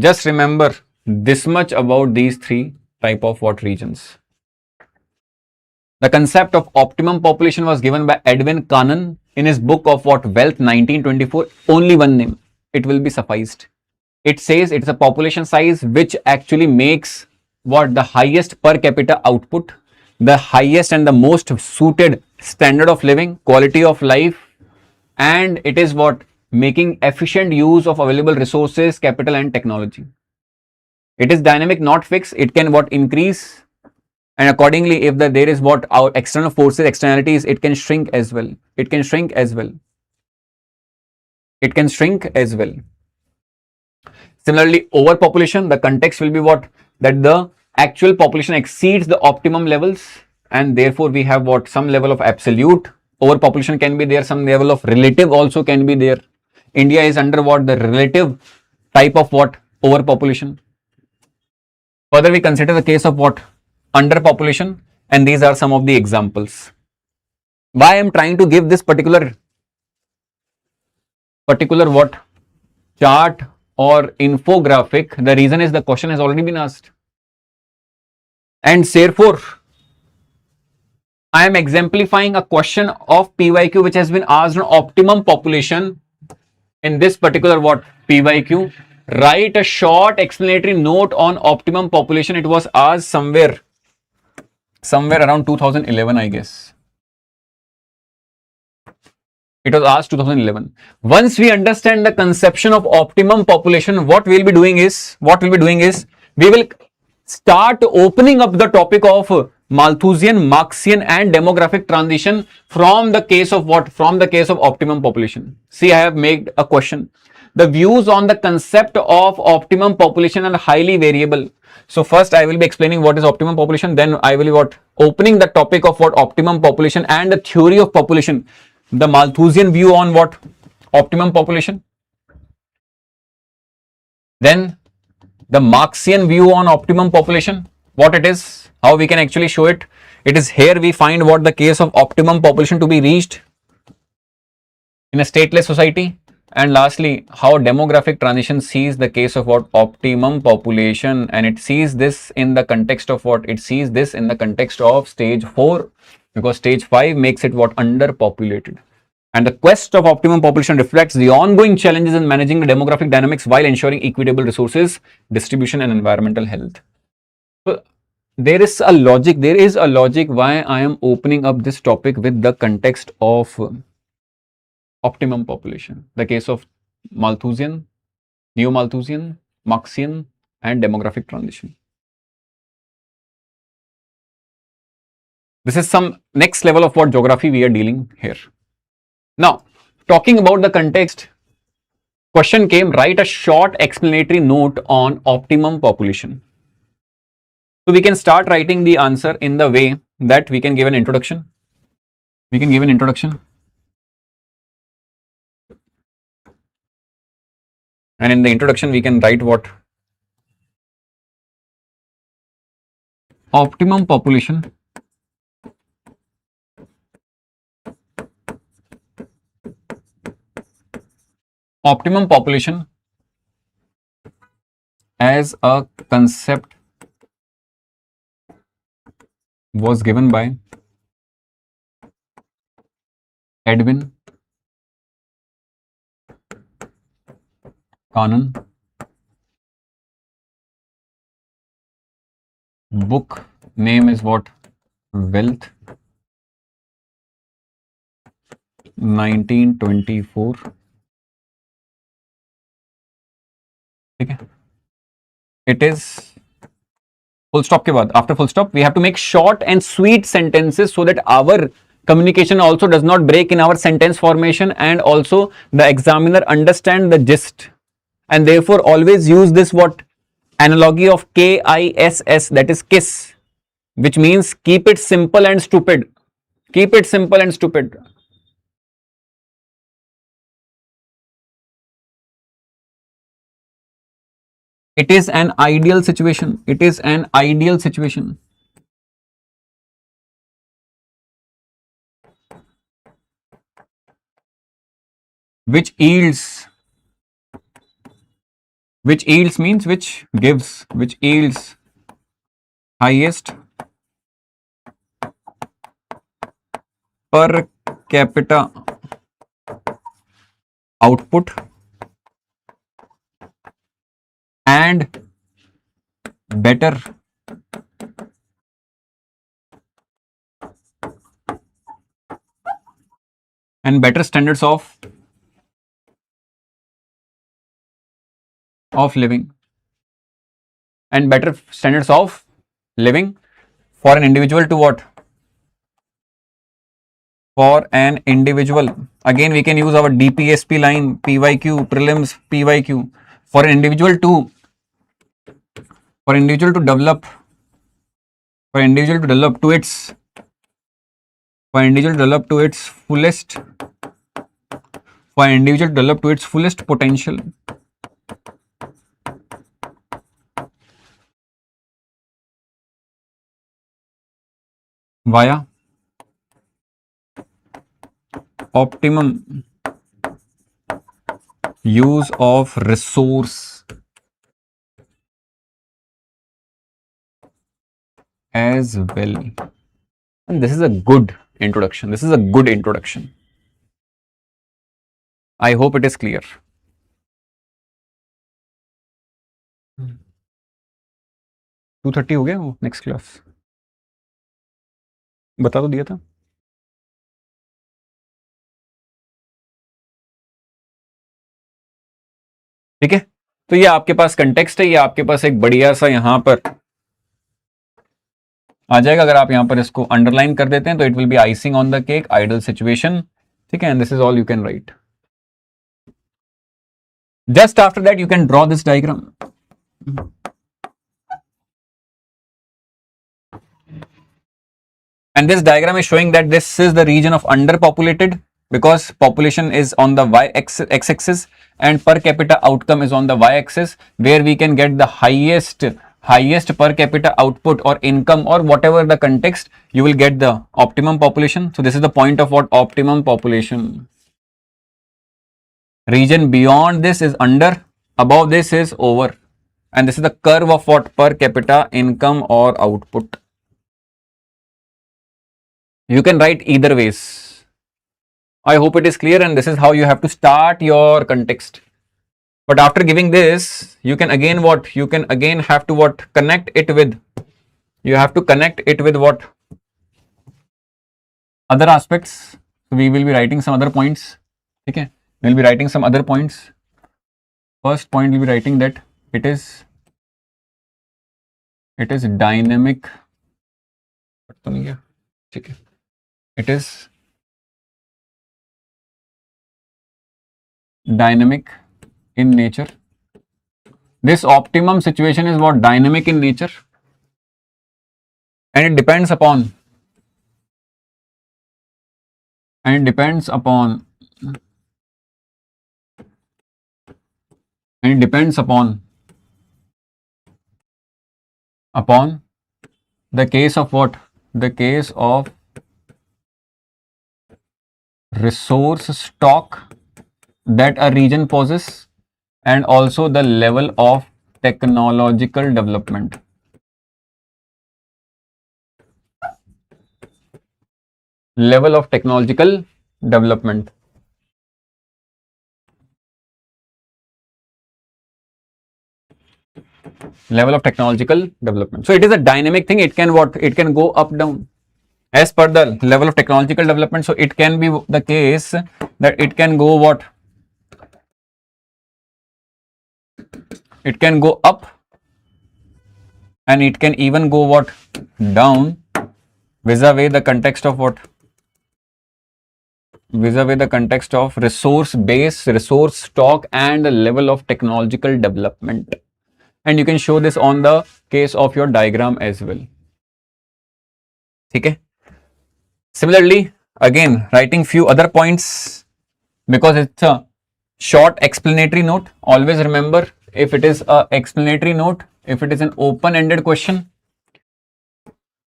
Just remember this much about these three type of what regions. The concept of optimum population was given by Edwin Cannon in his book of what? Wealth 1924. Only one name. It will be sufficed. It says it's a population size which actually makes what? The highest per capita output, the highest and the most suited standard of living, quality of life, and it is what? Making efficient use of available resources, capital and technology. It is dynamic, not fixed. It can what? Increase, and accordingly, if there is what? Our external forces, externalities, it can shrink as well. It can shrink as well. It can shrink as well. Similarly, overpopulation, the context will be what? That the actual population exceeds the optimum levels, and therefore we have what? Some level of absolute overpopulation can be there, some level of relative also can be there. India is under what? The relative type of what? Overpopulation. Further, we consider the case of what? Underpopulation, and these are some of the examples. Why I am trying to give this particular what? Chart or infographic, the reason is the question has already been asked, and therefore I am exemplifying a question of PYQ which has been asked on optimum population. In this particular what? PYQ, write a short explanatory note on optimum population. It was asked somewhere around 2011, I guess. It was asked 2011. Once we understand the conception of optimum population, what we'll be doing is we will start opening up the topic of Malthusian, Marxian and demographic transition from the case of what? From the case of optimum population. See, I have made a question. The views on the concept of optimum population are highly variable. So first I will be explaining what is optimum population, then I will be what? Opening the topic of what? Optimum population and the theory of population. The Malthusian view on what? Optimum population. Then the Marxian view on optimum population, what it is, how we can actually show it. It is here we find what? The case of optimum population to be reached in a stateless society. And lastly, how demographic transition sees the case of what? Optimum population, and it sees this in the context of what? It sees this in the context of stage 4, because stage 5 makes it what? Underpopulated. And the quest of optimum population reflects the ongoing challenges in managing the demographic dynamics while ensuring equitable resources distribution and environmental health. So there is a logic why I am opening up this topic with the context of optimum population, the case of Malthusian, Neo-Malthusian, Marxian and demographic transition. This is some next level of what geography we are dealing here. Now, talking about the context, question came, write a short explanatory note on optimum population. So we can start writing the answer in the way that we can give an introduction. And in the introduction, we can write what? Optimum population optimum population as a concept was given by Edwin Cannon. Book name is what? Wealth, 1924. ठीक है. It is full stop के बाद, after full stop we have to make short and sweet sentences so that our communication also does not break in our sentence formation, and also the examiner understand the gist, and therefore always use this what analogy of KISS, that is kiss, which means keep it simple and stupid. Keep it simple and stupid. It is an ideal situation. It is an ideal situation. Which yields means which gives, which yields highest per capita output and better standards of living, and better standards of living for an individual to what? For an individual. Again we can use our DPSP line, PYQ, prelims, PYQ. For an individual to develop to its fullest potential via optimum use of resource as well. And this is a good introduction. I hope it is clear. 2:30 हो गया वो next class, बता तो दिया था. ठीक है, तो ये आपके पास कंटेक्स्ट है, ये आपके पास एक बढ़िया सा यहां पर आ जाएगा. अगर आप यहां पर इसको अंडरलाइन कर देते हैं तो it will be icing on the cake, ideal situation. ठीक है, and this is all you can write. Just after that you can draw this diagram. And this diagram is showing that this is the region of underpopulated, because population is on the x-axis and per capita outcome is on the y-axis, where we can get the highest per capita output or income or whatever the context, you will get the optimum population. So this is the point of what? Optimum population. Region beyond this is under, above this is over, and this is the curve of what? Per capita income or output. You can write either ways. I hope it is clear, and this is how you have to start your context. But after giving this, you can again what? You can again have to what? Connect it with. You have to connect it with what? Other aspects. So we will be writing some other points. Okay, we will be writing some other points. First point we will be writing that it is dynamic. Okay. It is dynamic in nature. This optimum situation is what? Dynamic in nature, and it depends upon the case of what? The case of resource stock that a region possesses, and also the level of technological development. Level of technological development. Level of technological development. So it is a dynamic thing. It can what? It can go up, down as per the level of technological development. So it can be the case that it can go what? It can go up, and it can even go what? Down, vis-a-vis the context of what? Vis-a-vis the context of resource base, resource stock, and the level of technological development. And you can show this on the case of your diagram as well. Okay. Similarly, again, writing few other points because it's a short explanatory note. Always remember, if it is a explanatory note, if it is an open-ended question,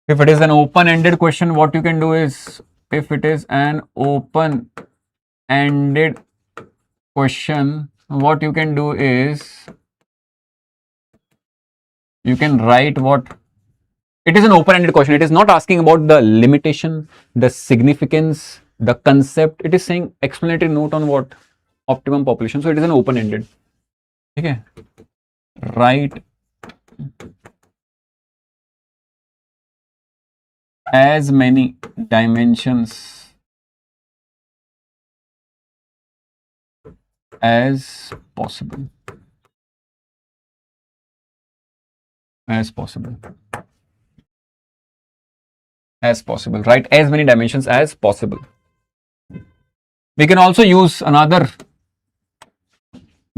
what you can do is, if it is an open-ended question, what you can do is, you can write what? It is an open-ended question. It is not asking about the limitation, the significance, the concept. It is saying explanatory note on what? Optimum population. So it is an open-ended. Okay. Write as many dimensions as possible. As possible. Write as many dimensions as possible. We can also use another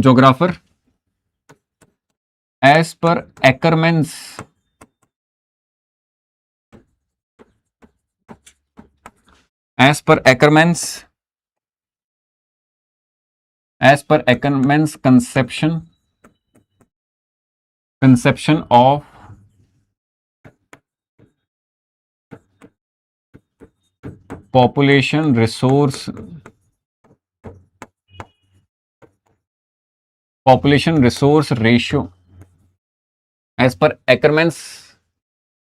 geographer. As per Ackermann's conception of population resource ratio. As per Ackermann's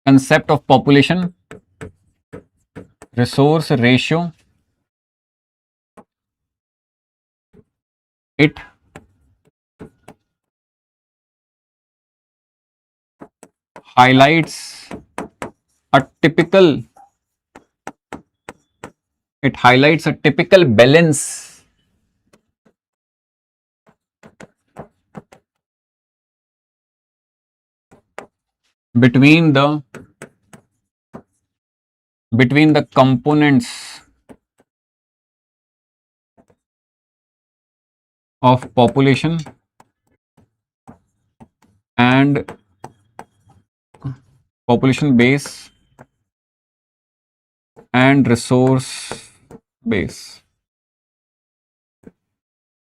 concept of population resource ratio, it highlights a typical balance between the components of population and population base and resource base.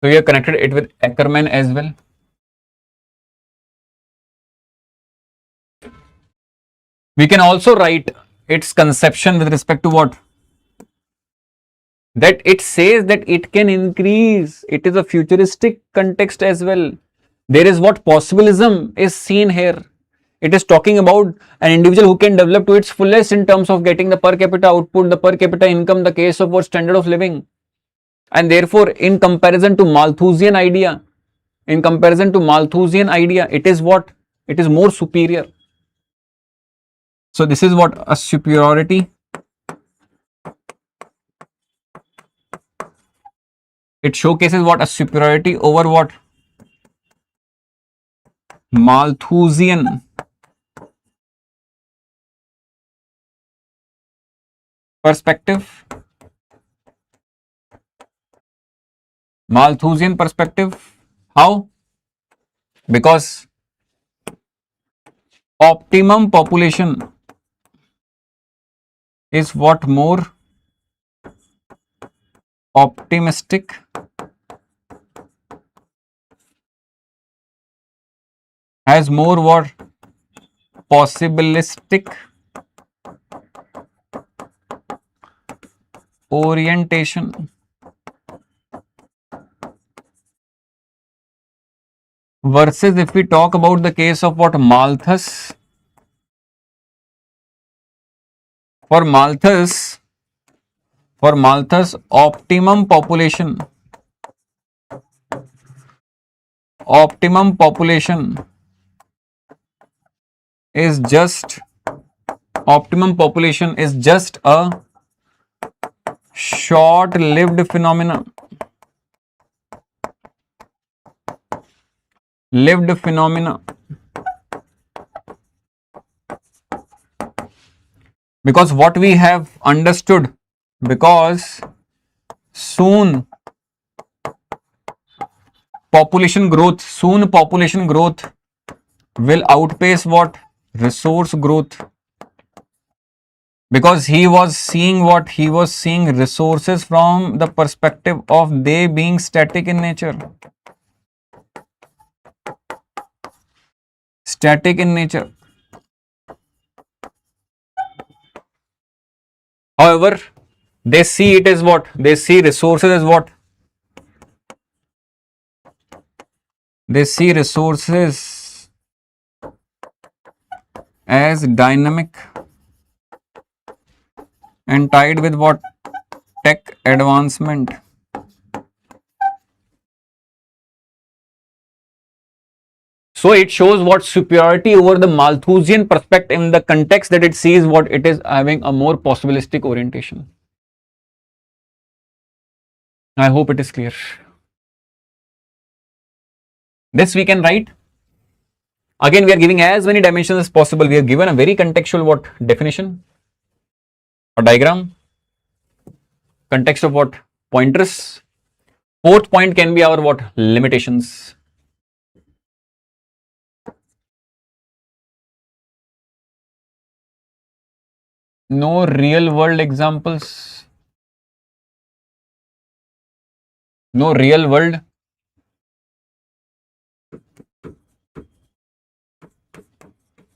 So we have connected it with Ackermann as well. We can also write its conception with respect to what? That it says that it can increase. It is a futuristic context as well. There is what possibilism is seen here. It is talking about an individual who can develop to its fullest in terms of getting the per capita output, the per capita income, the case of what standard of living. And therefore, in comparison to Malthusian idea, it is what? It is more superior. So this is what? A superiority. It showcases what? A superiority over what? Malthusian perspective. Malthusian perspective. How? Because optimum population is what? More optimistic, has more what? Possibilistic orientation versus if we talk about the case of what Malthus. For Malthus, optimum population is just a short-lived phenomena. Because what we have understood, because soon population growth will outpace what? Resource growth. Because he was seeing what? He was seeing resources from the perspective of they being static in nature. However, they see it as what? They see resources as what? They see resources as dynamic and tied with what? Tech advancement. So it shows what? Superiority over the Malthusian perspective in the context that it sees what? It is having a more possibilistic orientation. I hope it is clear. This we can write. Again, we are giving as many dimensions as possible. We have given a very contextual what? Definition or diagram. Context of what? Pointers. Fourth point can be our what? Limitations. No real world examples. No real world.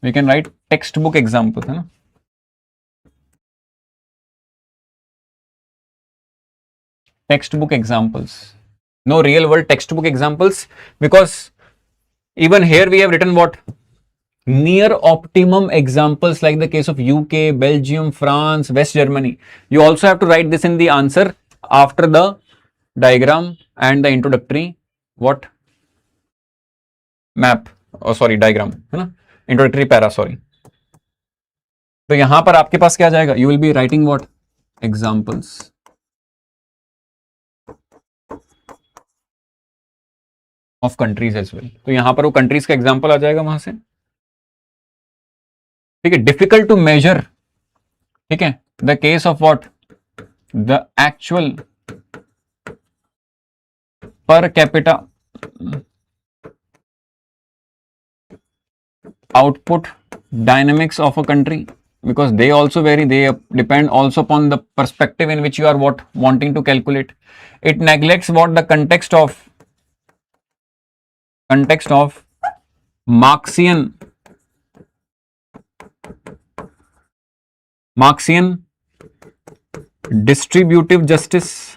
We can write textbook examples. Hai na? Textbook examples. No real world textbook examples, because even here we have written what? Near optimum examples like the case of UK, Belgium, France, West Germany. You also have to write this in the answer after the diagram and the introductory what? Map, oh sorry, diagram, है ना? Introductory para, sorry. तो यहां पर आपके पास क्या जाएगा? You will be writing what? Examples of countries as well. तो यहां पर वो countries का example आ जाएगा वहां से. ठीक है, difficult to measure. ठीक है, the case of what? The actual per capita output dynamics of a country, because they also vary. They depend also upon the perspective in which you are what? Wanting to calculate. It neglects what? The context of Marxian distributive justice.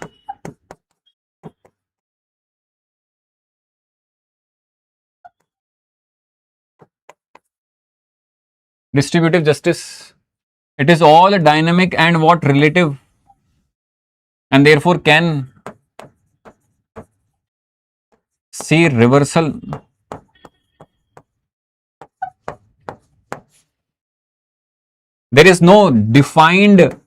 It is all dynamic and what? Relative, and therefore can see reversal. There is no defined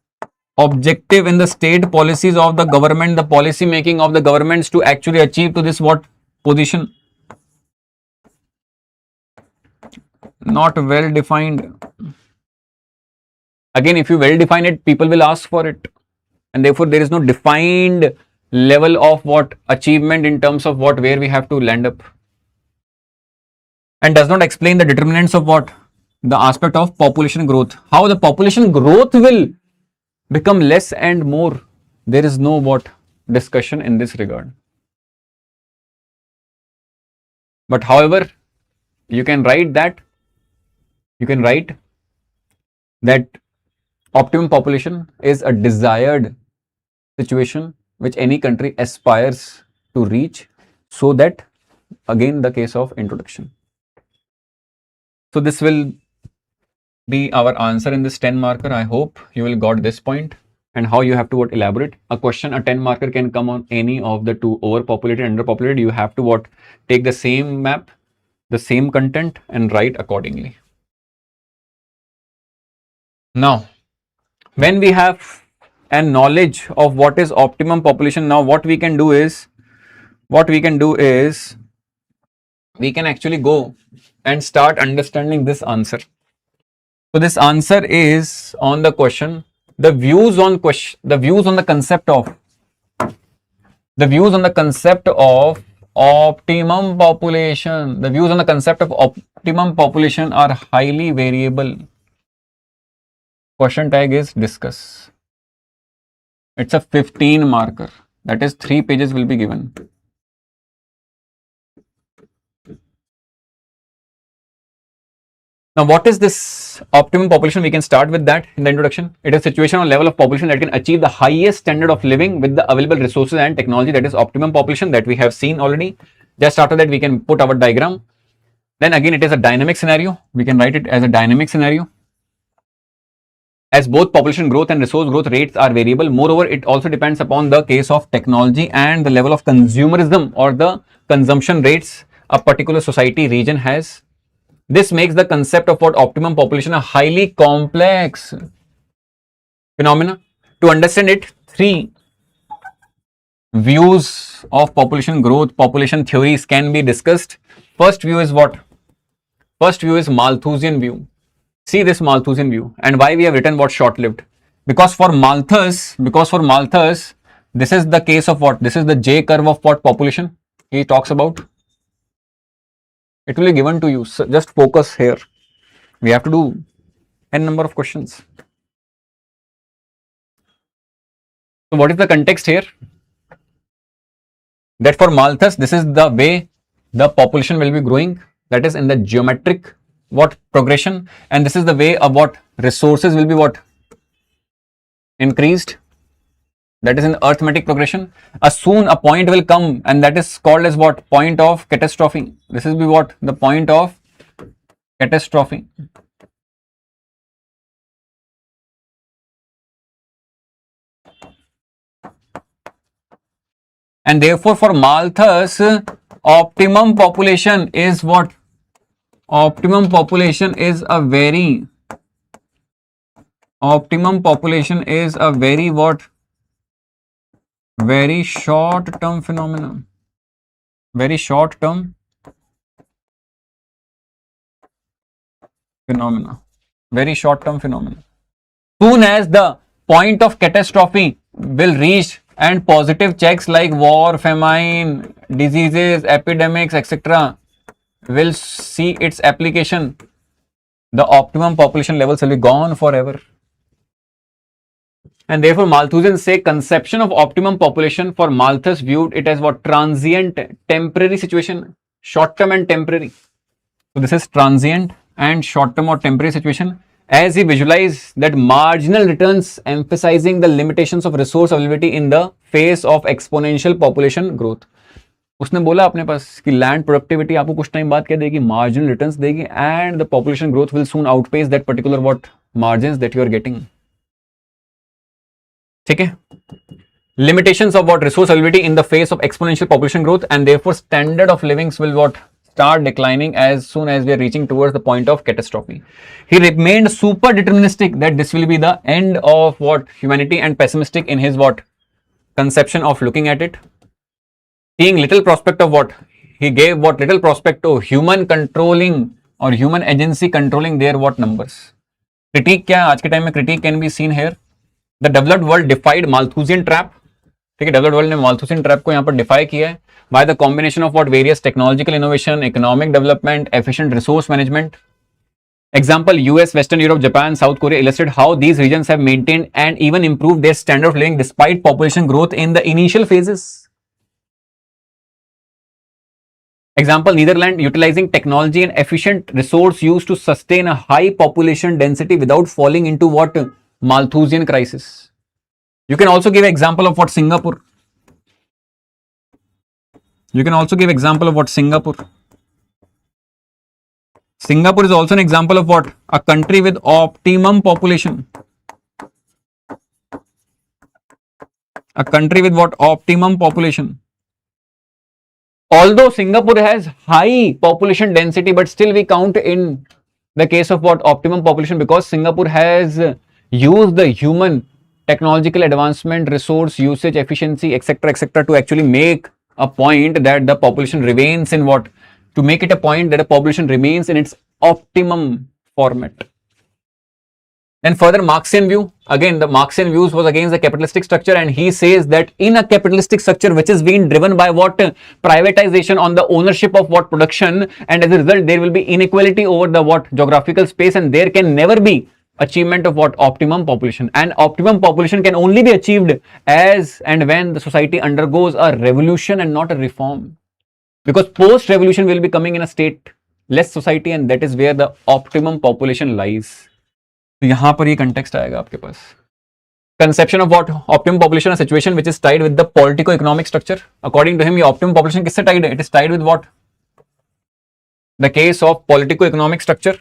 objective in the state policies of the government, the policy making of the governments to actually achieve to this what? Position. Not well defined. Again, if you well define it, people will ask for it, and therefore there is no defined level of what? Achievement in terms of what? Where we have to land up, and does not explain the determinants of what? The aspect of population growth. How the population growth will become less and more. There is no what? Discussion in this regard. But however, you can write that optimum population is a desired situation which any country aspires to reach, so that again the case of introduction. So this will be our answer in this 10 marker. I hope you will got this point and how you have to what elaborate. A question, a 10 marker can come on any of the two, overpopulated, underpopulated. You have to what take the same map, the same content and write accordingly. Now, when we have a knowledge of what is optimum population, now what we can do is we can actually go and start understanding this answer. So this answer is on the question, the views on the concept of optimum population. The views on the concept of optimum population are highly variable. Question tag is discuss. It's a 15 marker. That is 3 pages will be given. Now, what is this optimum population? We can start with that in the introduction. It is a situation or level of population that can achieve the highest standard of living with the available resources and technology. That is optimum population that we have seen already. Just after that, we can put our diagram. Then again, it is a dynamic scenario. We can write it as a dynamic scenario. As both population growth and resource growth rates are variable, moreover, it also depends upon the case of technology and the level of consumerism or the consumption rates a particular society region has. This makes the concept of what optimum population a highly complex phenomena. To understand it, 3 views of population growth, population theories can be discussed. First view is what? First view is Malthusian view. See this Malthusian view and why we have written what short-lived. Because for Malthus, this is the case of what? This is the J curve of what population he talks about. It will be given to you. So just focus here. We have to do n number of questions. So what is the context here? That for Malthus, this is the way the population will be growing. That is in the geometric what progression, and this is the way of what resources will be what increased. That is in arithmetic progression. Soon a point will come and that is called as what? Point of catastrophe. This will be what? The point of catastrophe. And therefore for Malthus, optimum population is what? Optimum population is a very what? Very short term phenomenon. Very short term phenomena. Very short term phenomena. Soon as the point of catastrophe will reach and positive checks like war, famine, diseases, epidemics, etc. will see its application, the optimum population levels will be gone forever. And therefore Malthusians say conception of optimum population for Malthus viewed it as what? Transient, temporary situation, short term and temporary. So this is transient and short term or temporary situation. As he visualized that marginal returns emphasizing the limitations of resource availability in the face of exponential population growth. उसने बोला अपने पास कि land productivity आपको कुछ time बाद क्या देगी? Marginal returns देगी and the population growth will soon outpace that particular what margins that you are getting. ठीक है. Limitations of what? Resource availability in the face of exponential population growth, and therefore standard of livings will what? Start declining as soon as we are reaching towards the point of catastrophe. He remained super deterministic that this will be the end of what? Humanity, and pessimistic in his what? Conception of looking at it. Seeing little prospect of what? He gave what? Little prospect to human controlling or human agency controlling their what? Numbers. Critique क्या? आज के time में critique can be seen here. The developed world defied Malthusian trap. ठीक है, developed world ने Malthusian trap को यहाँ पर डिफाई किया है by the combination of what? Various technological innovation, economic development, efficient resource management. Example, US, Western Europe, Japan, South Korea illustrate how these regions have maintained and even improved their standard of living despite population growth in the initial phases. Example, Netherlands utilizing technology and efficient resource use to sustain a high population density without falling into what? Malthusian crisis. You can also give example of what? Singapore. You can also give example of what Singapore. Singapore is also an example of what? A country with optimum population. A country with what? Optimum population. Although Singapore has high population density, but still we count in the case of what? Optimum population, because Singapore has used the human technological advancement, resource usage, efficiency, etc., to actually make a point that the population remains in what? To make it a point that the population remains in its optimum format. Then further Marxian view, again the Marxian views was against the capitalistic structure, and he says that in a capitalistic structure which is being driven by what? Privatization on the ownership of what? Production, and as a result there will be inequality over the what? Geographical space, and there can never be achievement of what? Optimum population. And optimum population can only be achieved as and when the society undergoes a revolution and not a reform, because post revolution will be coming in a state less society, and that is where the optimum population lies. तो यहां पर ये context आएगा आपके पास. Conception of what? Optimum population, a situation which is tied with the politico-economic structure. According to him, ये optimum population किससे tied है? It is tied with what? The case of politico-economic structure.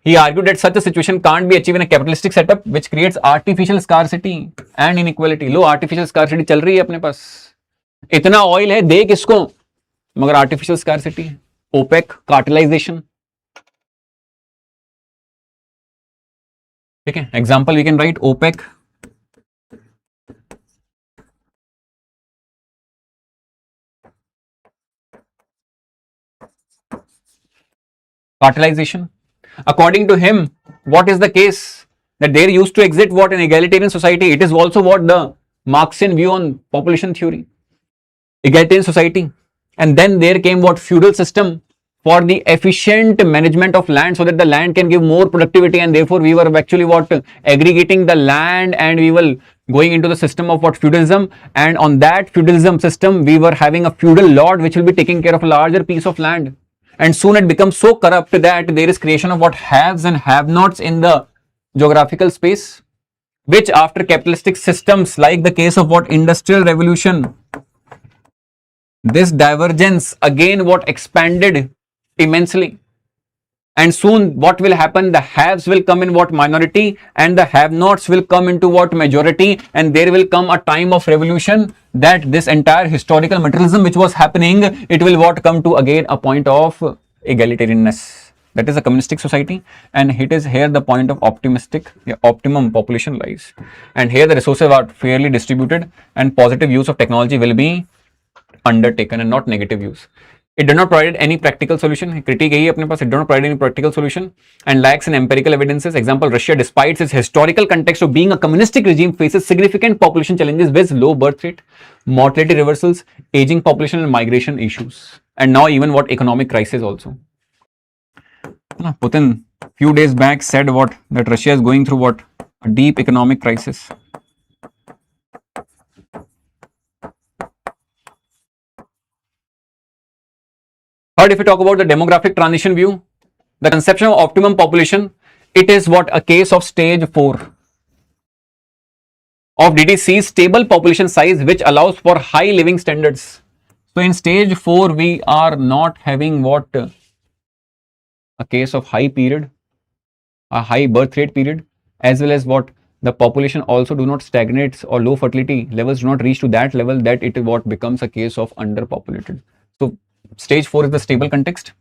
He argued that such a situation can't be achieved in a capitalistic setup which creates artificial scarcity and inequality. Low artificial scarcity चल रही है अपने पास. इतना oil है, दे किसको? मगर artificial scarcity, OPEC, cartelization. ठीक है, example we can write OPEC, cartelization. According to him, what is the case? That there used to exist what? An egalitarian society. It is also what the Marxian view on population theory. Egalitarian society. And then there came what? Feudal system for the efficient management of land, so that the land can give more productivity, and therefore we were actually what? Aggregating the land, and we were going into the system of what? Feudalism. And on that feudalism system we were having a feudal lord which will be taking care of a larger piece of land, and soon it becomes so corrupt that there is creation of what? Haves and have-nots in the geographical space, which after capitalistic systems like the case of what? Industrial revolution, this divergence again what? Expanded immensely, and soon what will happen? The haves will come in what? Minority, and the have-nots will come into what? Majority, and there will come a time of revolution that this entire historical materialism which was happening, it will what? Come to again a point of egalitarianness. That is a communistic society, and it is here the point of optimum population lies, and here the resources are fairly distributed, and positive use of technology will be undertaken and not negative use. It does not provide any practical solution. Critique यही है अपने पास. It does not provide any practical solution and lacks in empirical evidences. Example, Russia, despite its historical context of being a communistic regime, faces significant population challenges with low birth rate, mortality reversals, aging population, and migration issues. And now even what? Economic crisis also. Putin few days back said what? That Russia is going through what? A deep economic crisis. Third, if we talk about the demographic transition view, the conception of optimum population, it is what? A case of stage 4 of DDC, stable population size which allows for high living standards. So in stage 4 we are not having what? A case of high period, a high birth rate period, as well as what? The population also do not stagnate, or low fertility levels do not reach to that level that it what? Becomes a case of underpopulated. So stage 4 is the stable context.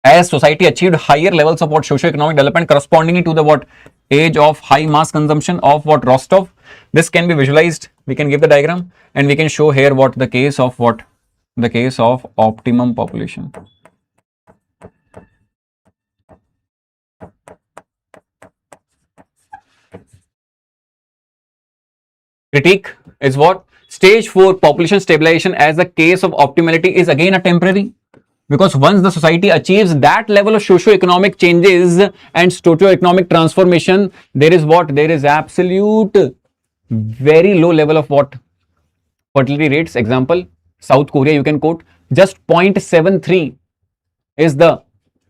As society achieved higher levels of what? Socio-economic development corresponding to the what? Age of high mass consumption of what? Rostov. This can be visualized. We can give the diagram, and we can show here what? The case of what? The case of optimum population. Critique is what? Stage 4 population stabilization as a case of optimality is again a temporary, because once the society achieves that level of socio-economic changes and socio-economic transformation, there is what? There is absolute very low level of what? Fertility rates. Example, South Korea, you can quote, just 0.73 is the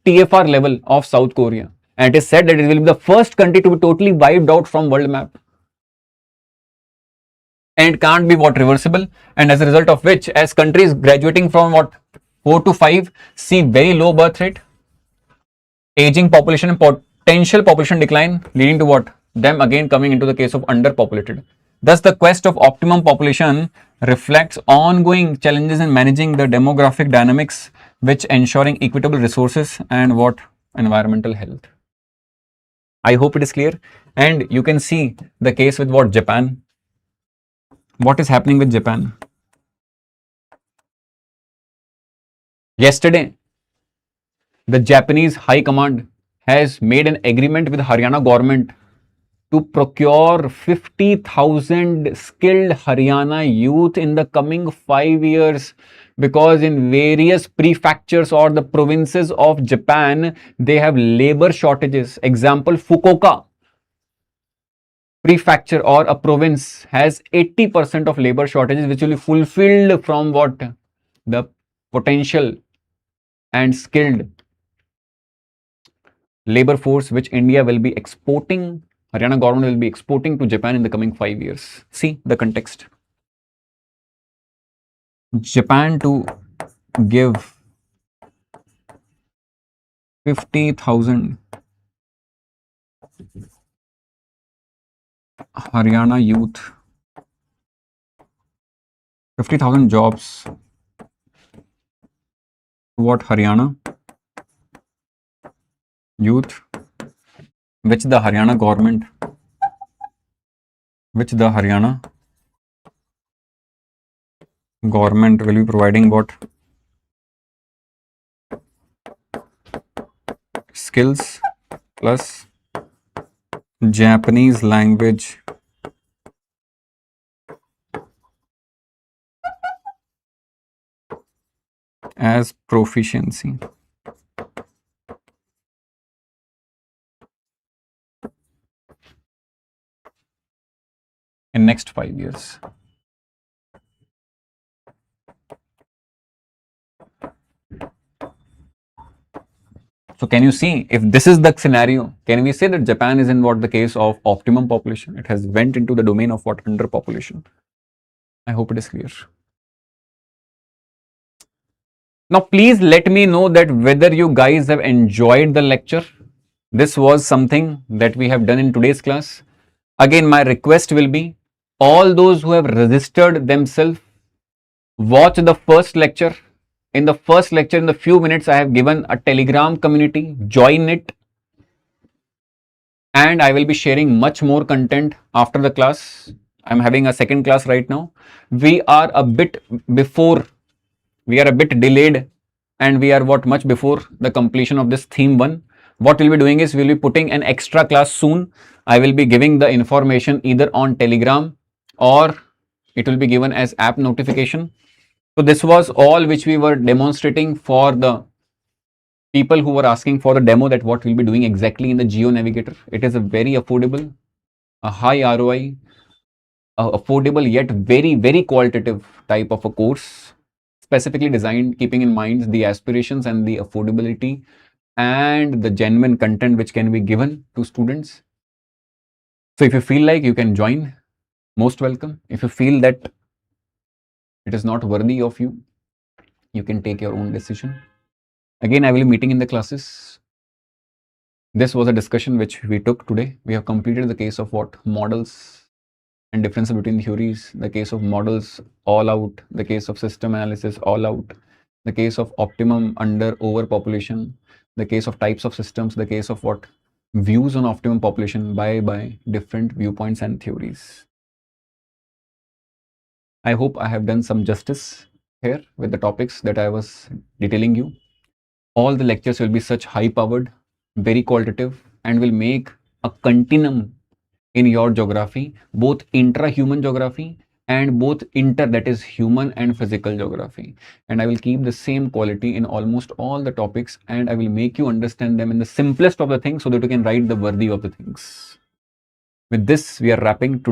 TFR level of South Korea, and it is said that it will be the first country to be totally wiped out from world map. and it can't be what reversible, and as a result of which, as countries graduating from what 4 to 5 see very low birth rate, aging population and potential population decline, leading to what them again coming into the case of underpopulated. Thus the quest of optimum population reflects ongoing challenges in managing the demographic dynamics, which ensuring equitable resources and what environmental health. I hope it is clear. And you can see the case with what Japan. What is happening with Japan? Yesterday, the Japanese High Command has made an agreement with Haryana government to procure 50,000 skilled Haryana youth in the coming 5 years, because in various prefectures or the provinces of Japan, they have labor shortages. Example, Fukuoka prefecture or a province has 80% of labor shortages, which will be fulfilled from what? The potential and skilled labor force which India will be exporting, Haryana government will be exporting to Japan in the coming 5 years. See the context. Japan to give 50,000 Haryana youth, 50,000 jobs to what Haryana youth, which the Haryana government, will be providing what? Skills plus Japanese language as proficiency. In next 5 years. So can you see, if this is the scenario, can we say that Japan is in what the case of optimum population? It has went into the domain of what? Underpopulation. I hope it is clear. Now please let me know that whether you guys have enjoyed the lecture. This was something that we have done in today's class. Again, my request will be, all those who have registered themselves, watch the first lecture. In the first lecture, in the few minutes, I have given a Telegram community, join it. And I will be sharing much more content after the class. I'm having a second class right now. We are a bit delayed, and we are much before the completion of this theme 1. What we'll be doing is we'll be putting an extra class soon. I will be giving the information either on Telegram or it will be given as app notification. So this was all which we were demonstrating for the people who were asking for the demo, that what we'll be doing exactly in the Geo Navigator. It is a very affordable, a high ROI, affordable yet very, very qualitative type of a course, specifically designed keeping in mind the aspirations and the affordability and the genuine content which can be given to students. So if you feel like you can join, most welcome. If you feel that it is not worthy of you, you can take your own decision. Again, I will be meeting in the classes. This was a discussion which we took today. We have completed the case of what? Models and difference between theories, the case of models all out, the case of system analysis all out, the case of optimum under overpopulation, the case of types of systems, the case of what? Views on optimum population by different viewpoints and theories. I hope I have done some justice here with the topics that I was detailing you. All the lectures will be such high powered, very qualitative, and will make a continuum in your geography, both intra-human geography and both that is human and physical geography. And I will keep the same quality in almost all the topics, and I will make you understand them in the simplest of the things so that you can write the worthy of the things. With this, we are wrapping today.